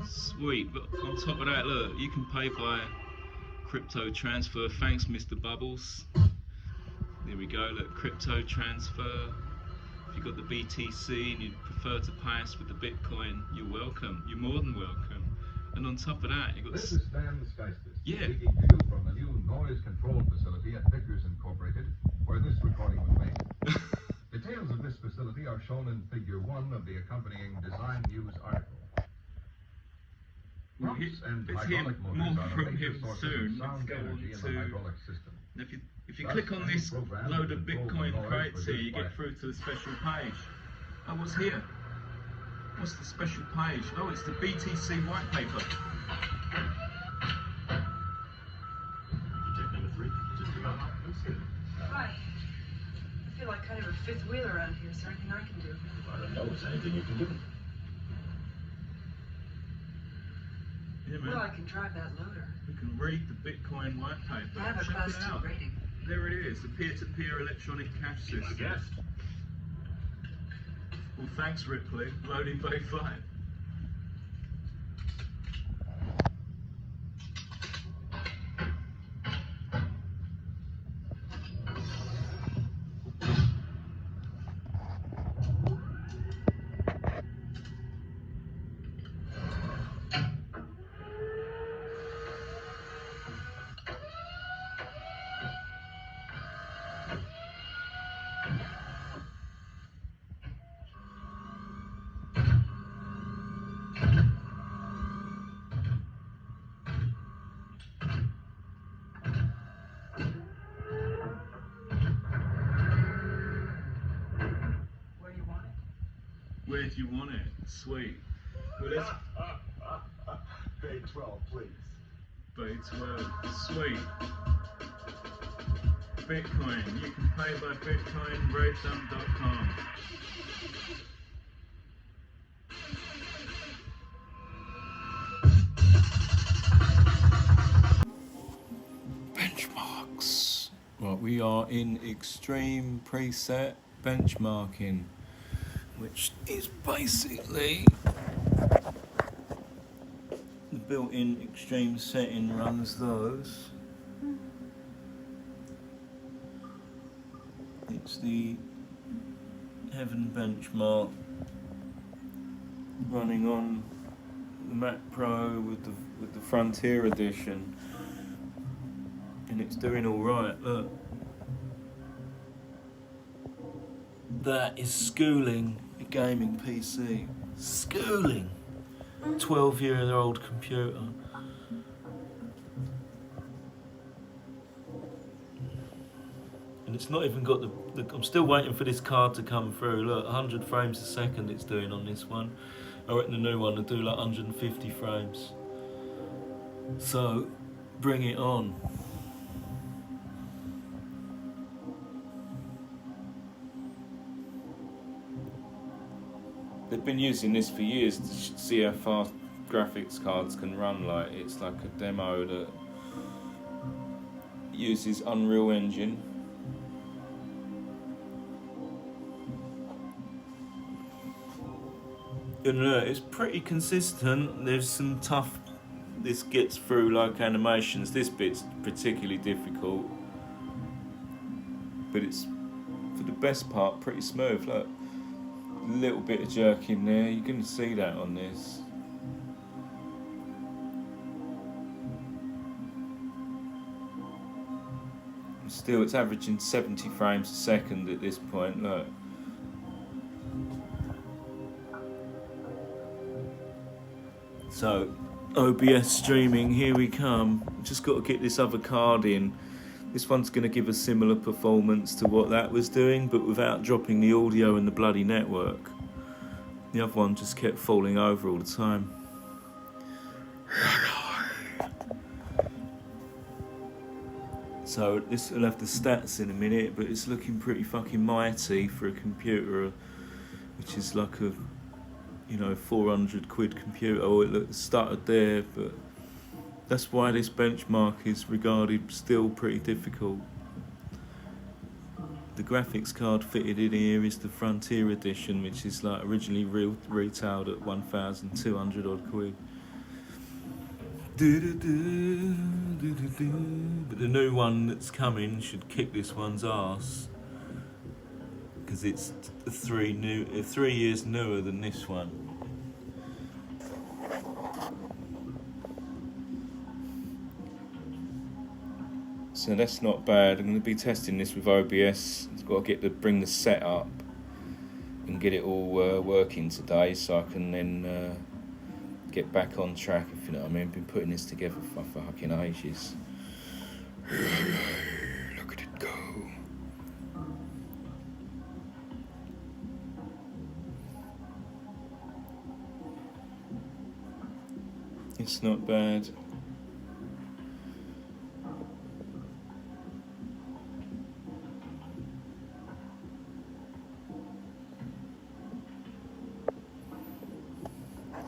Sweet, but on top of that, look, you can pay by crypto transfer. Thanks, Mr. Bubbles. There we go, look, crypto transfer. If you've got the BTC and you prefer to pay us with the Bitcoin, you're welcome. You're more than welcome. And on top of that, you've got... This is Stan Skystis, Yeah. speaking to you from the new noise control facility at Vickers Incorporated, where this recording was made. Details of this facility are shown in Figure 1 of the accompanying Design News article. Pumps and Let's hydraulic hear motors more are the from major him sources soon. of sound Let's go on energy in to... the hydraulic system. If you click on this load of Bitcoin crates here, you get through to the special page. Oh, what's here? What's the special page? Oh, it's the BTC white paper. Check number 3, just about. Hi. I feel like kind of a fifth wheel around here. Is there anything I can do? I don't know, is there anything you can do? Yeah, man. Well, I can drive that loader. You can read the Bitcoin white paper. I have a Check class it 2 out. rating. There it is, the peer-to-peer electronic cash system. I guessed. Well, thanks, Ripley. Loading bay 5. Where do you want it? Where do you want it? Sweet. Well, let's... Bay 12, please. Bay 12. Sweet. Bitcoin. You can pay by Bitcoin, RAVEDUMP.com. Benchmarks. Right, we are in extreme preset benchmarking, which is basically the built-in extreme setting runs those. It's the Heaven benchmark running on the Macpro with the Frontier edition, and it's doing all right. Look, that is schooling a gaming PC. Schooling 12-year-old computer. And it's not even got the I'm still waiting for this card to come through. Look, 100 frames a second it's doing on this one. I reckon the new one will do like 150 frames. So, bring it on. They've been using this for years to see how fast graphics cards can run. Like, it's like a demo that uses Unreal Engine. And it's pretty consistent. There's some tough, this gets through like animations. This bit's particularly difficult, but it's for the best part pretty smooth. Look, a little bit of jerk in there, you're going to see that on this. Still, it's averaging 70 frames a second at this point. Look. So, OBS streaming, here we come. Just got to get this other card in. This one's going to give a similar performance to what that was doing, but without dropping the audio and the bloody network. The other one just kept falling over all the time. So this will have the stats in a minute, but it's looking pretty fucking mighty for a computer, which is like a, you know, 400 quid computer. Oh, it started there, but that's why this benchmark is regarded still pretty difficult. The graphics card fitted in here is the Frontier Edition, which is like originally retailed at 1,200 odd quid. But the new one that's coming should kick this one's ass, because it's 3 years newer than this one. So that's not bad. I'm going to be testing this with OBS. I've got to bring the set up and get it all working today, so I can then get back on track, if you know what I mean. I've been putting this together for fucking ages. Look at it go. It's not bad.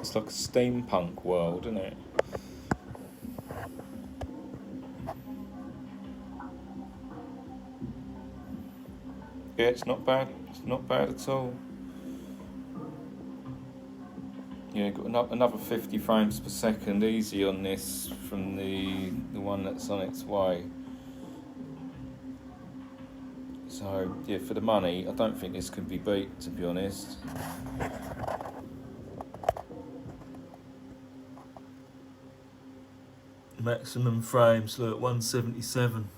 It's like a steampunk world, isn't it? Yeah, it's not bad. It's not bad at all. Yeah, got another 50 frames per second easy on this from the one that's on its way. So yeah, for the money, I don't think this can be beat, to be honest. Maximum frames, look, 177.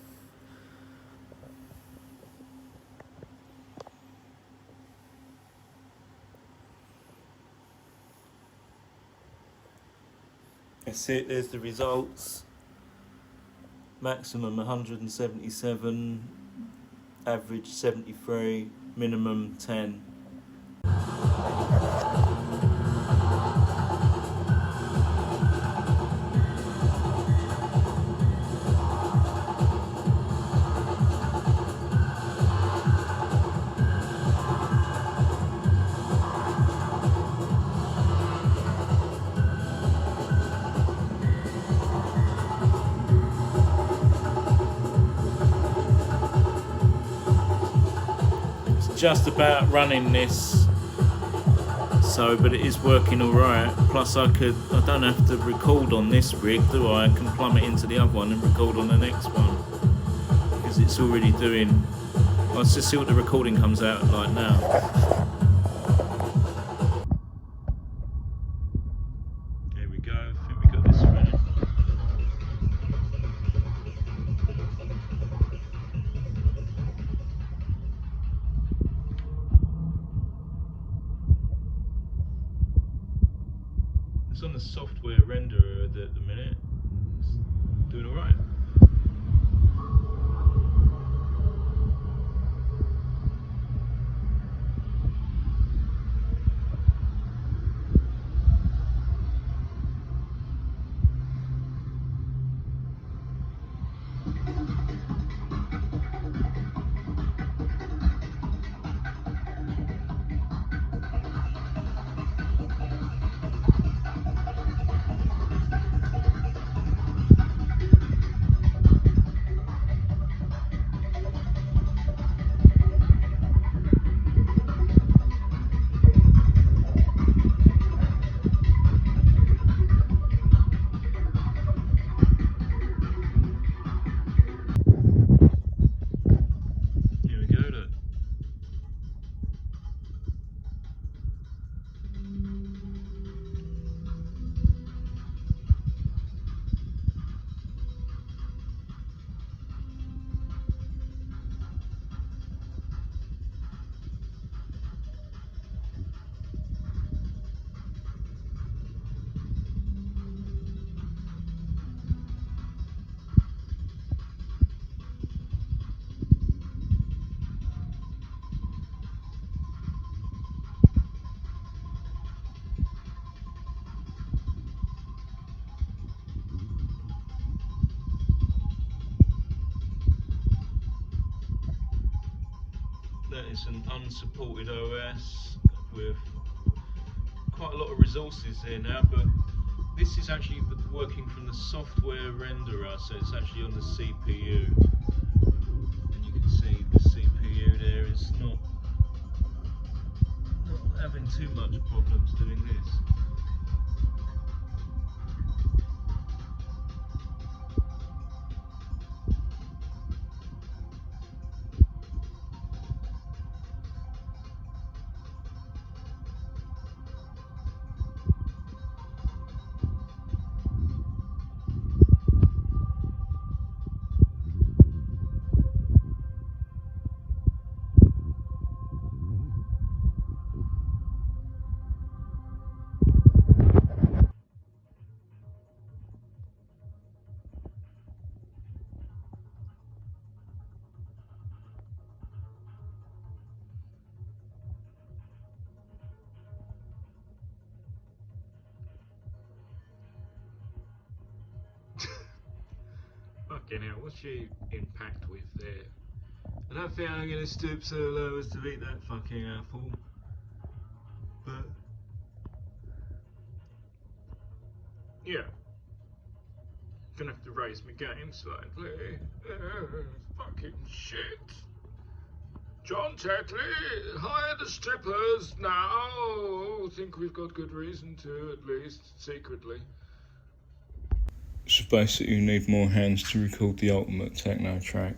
That's it, there's the results. Maximum 177, average 73, minimum 10. Just about running this, so but it is working all right. Plus I don't have to record on this rig, do I? I can plumb it into the other one and record on the next one, because it's already doing. Let's just see what the recording comes out like now. There we go, I think we got this running. It's on the software renderer at the minute. It's doing all right. That is an unsupported OS with quite a lot of resources here now, but this is actually working from the software renderer, so it's actually on the CPU, and you can see the CPU there. hell, what's your impact width there? I don't think I'm going to stoop so low as to eat that fucking apple. But yeah, gonna have to raise my game slightly. Fucking shit. John Tetley, hire the strippers now. I think we've got good reason to, at least secretly. So basically, you need more hands to record the ultimate techno track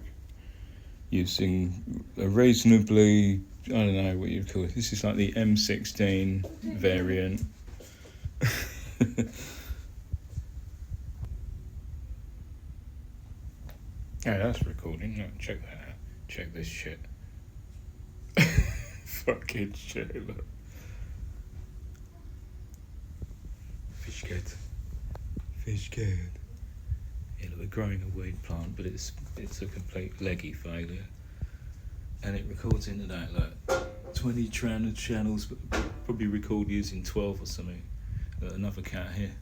using a reasonably, I don't know what you'd call it. This is like the M16 variant. Yeah, that's recording. No, check that out. Check this shit. Fucking shit. Look. Fiskkat. Fiskkat. Yeah, look, we're growing a weed plant, but it's a complete leggy failure. And it records into that, like 20 channels, but probably record using 12 or something. Another cat here.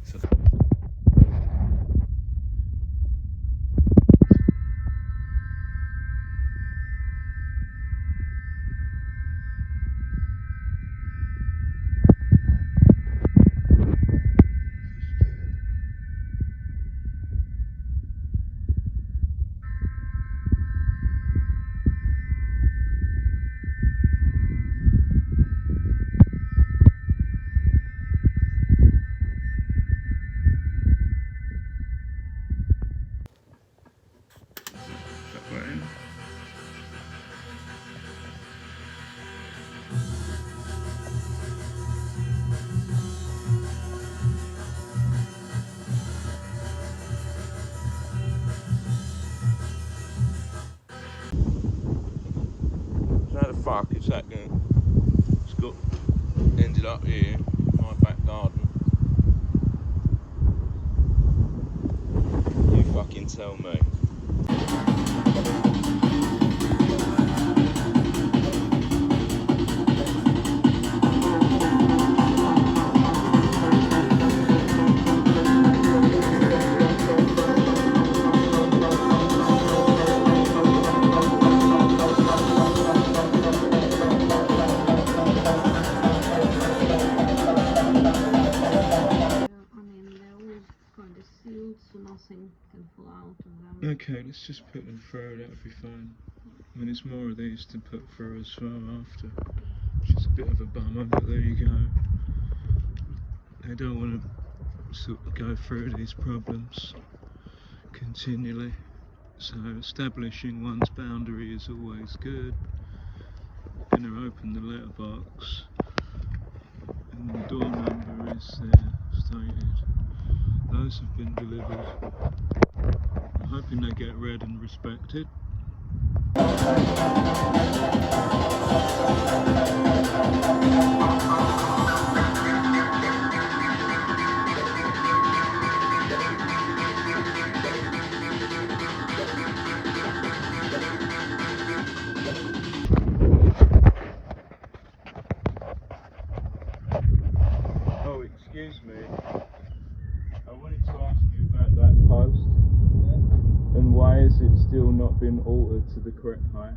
So how the fuck is that going? It's got ended up here in my back garden. You fucking tell me. Okay, let's just put them through, that'll be fine. I mean, it's more of these to put through as well after, which is a bit of a bummer, but there you go. They don't want to sort of go through these problems continually, so establishing one's boundary is always good. I'm going to open the letterbox, and the door number is there stated. Those have been delivered. I'm hoping they get read and respected. Oh, excuse me. I wanted to ask you about that post. And why has it still not been altered to the correct height?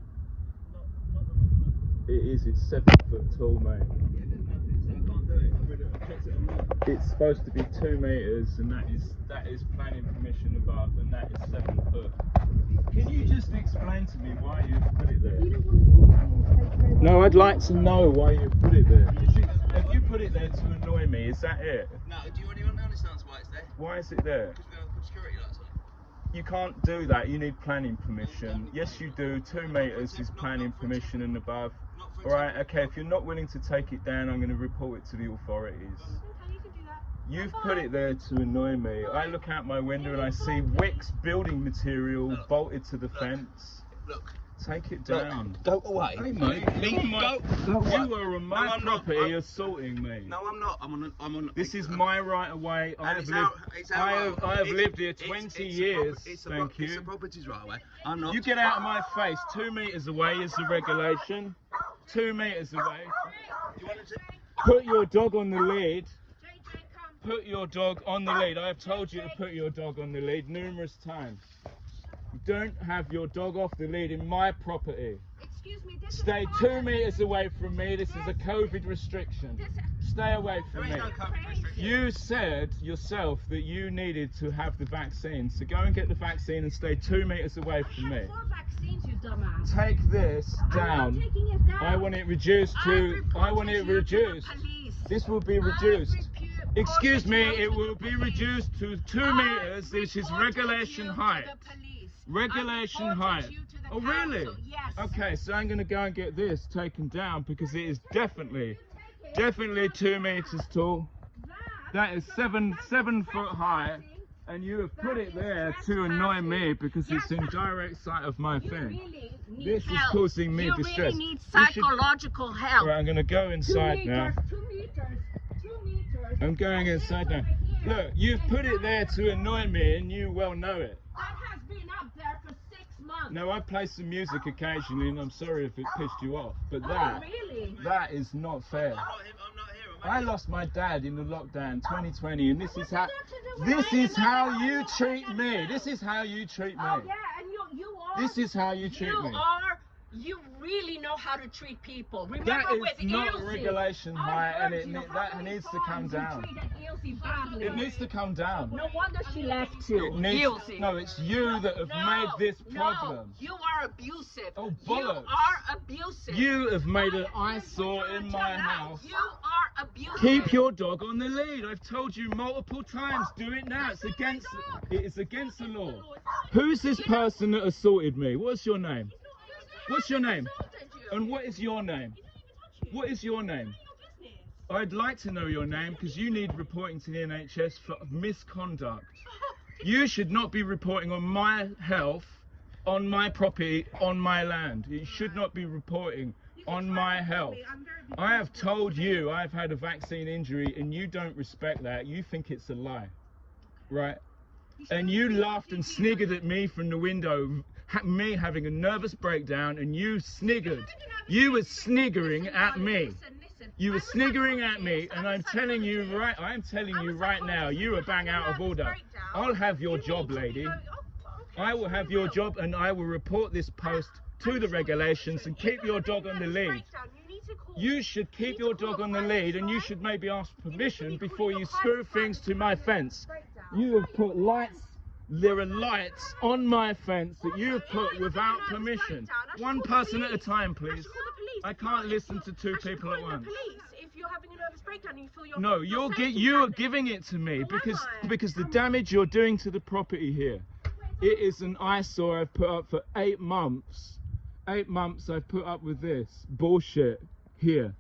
It is, it's 7 foot tall, mate. It's supposed to be 2 meters, and that is planning permission above, and that is 7 foot. Can you just explain to me why you put it there? No, I'd like to know why you put it there. Have you put it there to annoy me? Is that it? No, do you want to understand why it's there? Why is it there? Because we're going to put security lights on it. You can't do that, you need planning permission. Yes you do, 2 meters is planning permission and above. Alright, okay, if you're not willing to take it down, I'm going to report it to the authorities. You've put it there to annoy me. I look out my window and I see Wicks building material bolted to the fence. Look. Take it down. Go away. Hey mate, go away. You are on my property assaulting me. No, I'm not. I'm on. This is my right of way. I have lived here 20 years. Thank you. It's a property's right away. I'm not. You get out of my face. 2 meters away is the regulation. 2 meters away. You wanted to... Put your dog on the lid. JJ, come. put your dog on the lead. I have told you to put your dog on the lead numerous times. You don't have your dog off the lead in my property. Excuse me, this Stay is 2 meters away from me. This is a COVID restriction. Stay away from me. You said yourself that you needed to have the vaccine, so go and get the vaccine and stay 2 meters away from me. 4 vaccines, you dumbass. Take this down. I'm not taking it down. I want it reduced to. I want it reduced. This will be reduced. Excuse me, it will be reduced to 2 meters, which is regulation height. Regulation height. Oh really? Yes. Okay, so I'm going to go and get this taken down because it is definitely 2 meters tall. That is 7 foot high, and you have put it there to annoy me because it's in direct sight of my thing. This is causing me distress. You really need psychological help. Right, I'm going to go inside now. 2 meters. 2 meters. I'm going inside now. Look, you've put it there to annoy me, and you well know it. That has been up there for 6 months. Now I play some music occasionally, and I'm sorry if it pissed you off, but Really? that is not fair. I'm not here. I lost my dad in the lockdown 2020, and this is how you treat me. This is how you treat me. Oh yeah, and you are. This is how you treat me. You really know how to treat people. Remember That is with not Ilse, regulation I high, and heard you. How that many needs to times come you down. treated Ilse badly. It needs to come down. No wonder she left you. It needs, Ilse. no, it's you that have made this problem. No, you are abusive. Oh, you bollocks. are abusive. You have made an eyesore in my house. You are abusive. Keep your dog on the lead. I've told you multiple times. Do it now. It is against the law. Who's this person that assaulted me? What's your name? What's your name? And what is your name? What is your name? I'd like to know your name because you need reporting to the NHS for misconduct. You should not be reporting on my health, on my property, on my land. You should not be reporting on my health. I have told you I've had a vaccine injury and you don't respect that. You think it's a lie, right? And you laughed and sniggered at me from the window, me having a nervous breakdown, and you sniggered. You were sniggering at me. You were sniggering at me, and I'm telling you right now, you are bang out of order. I'll have your job, lady. I will have your job, and I will report this post to the regulations and keep your dog on the lead. You should keep your dog on the lead, and you should maybe ask permission before you screw things to my fence. You have put lights. There are lights on my fence that you have put without permission. One person at a time, please. I can't listen to 2 people at once. If you're having a nervous breakdown, you feel your No, you are giving it to me because the damage you're doing to the property here. It is an eyesore I've put up for 8 months. 8 months I've put up with this bullshit here.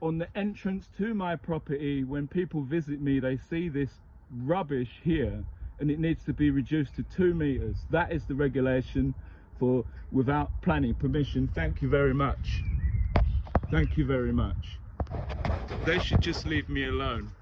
On the entrance to my property, when people visit me, they see this rubbish here. And it needs to be reduced to 2 meters. That is the regulation for without planning permission. Thank you very much. Thank you very much. They should just leave me alone.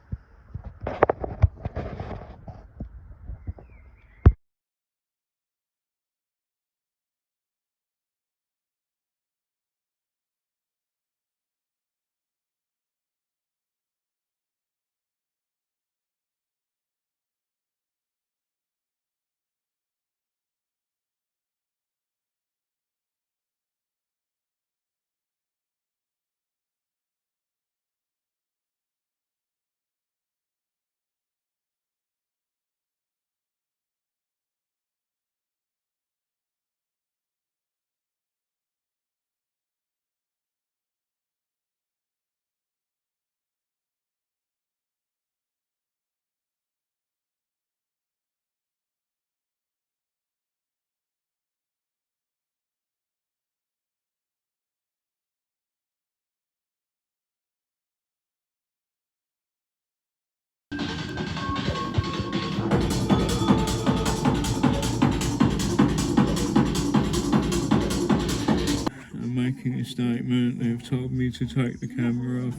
Making a statement. They've told me to take the camera off.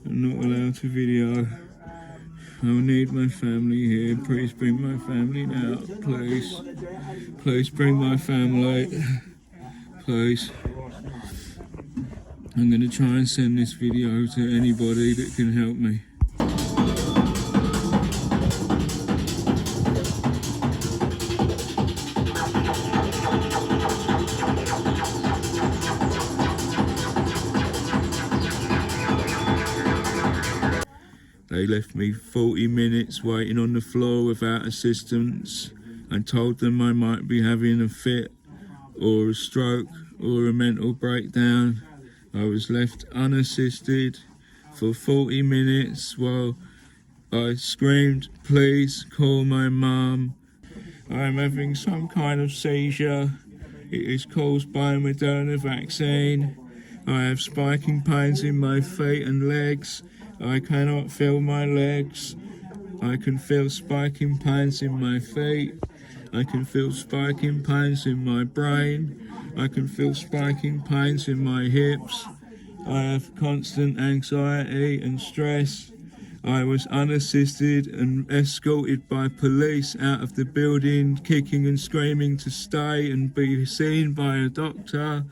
I'm not allowed to video. I'll need my family here. Please bring my family now. Please. Please bring my family. Please. I'm going to try and send this video to anybody that can help me. They left me 40 minutes waiting on the floor without assistance and told them I might be having a fit or a stroke or a mental breakdown. I was left unassisted for 40 minutes while I screamed, "Please call my mum. I'm having some kind of seizure. It is caused by a Moderna vaccine. I have spiking pains in my feet and legs. I cannot feel my legs. I can feel spiking pains in my feet. I can feel spiking pains in my brain. I can feel spiking pains in my hips. I have constant anxiety and stress. I was unassisted and escorted by police out of the building, kicking and screaming to stay and be seen by a doctor.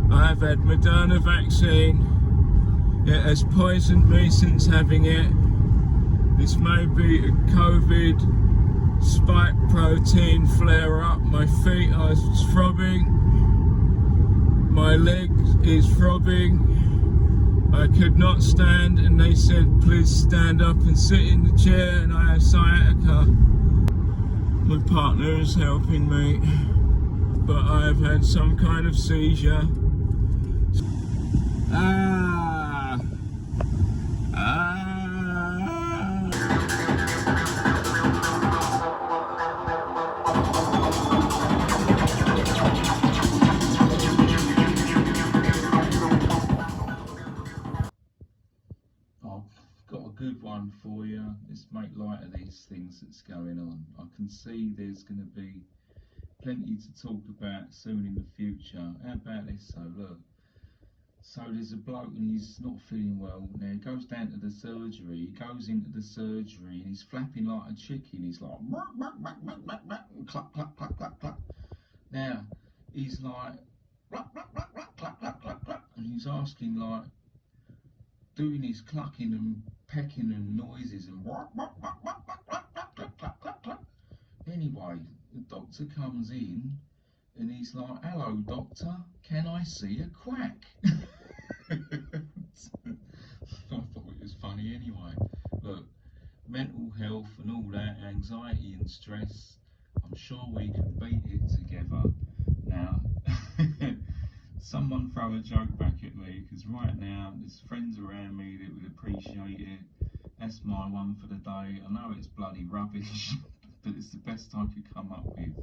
I have had Moderna vaccine. It has poisoned me since having it. This may be a COVID spike protein flare-up. My feet are throbbing. My leg is throbbing. I could not stand and they said please stand up and sit in the chair, and I have sciatica. My partner is helping me, but I have had some kind of seizure. Good one for you. Let's make light of these things that's going on. I can see there's going to be plenty to talk about soon in the future. How about this? So look, so there's a bloke and he's not feeling well. Now he goes down to the surgery. He goes into the surgery and he's flapping like a chicken. He's like cluck cluck cluck cluck cluck. Now he's like cluck cluck cluck cluck cluck cluck cluck cluck, and he's asking like, doing his clucking and pecking and noises and anyway, the doctor comes in and he's like, "Hello doctor, can I see a quack?" I thought it was funny anyway. Look, mental health and all that, anxiety and stress, I'm sure we can beat it together. Now someone throw a joke back at me, because right now there's friends around me that would appreciate it. That's my one for the day. I know it's bloody rubbish, but it's the best I could come up with.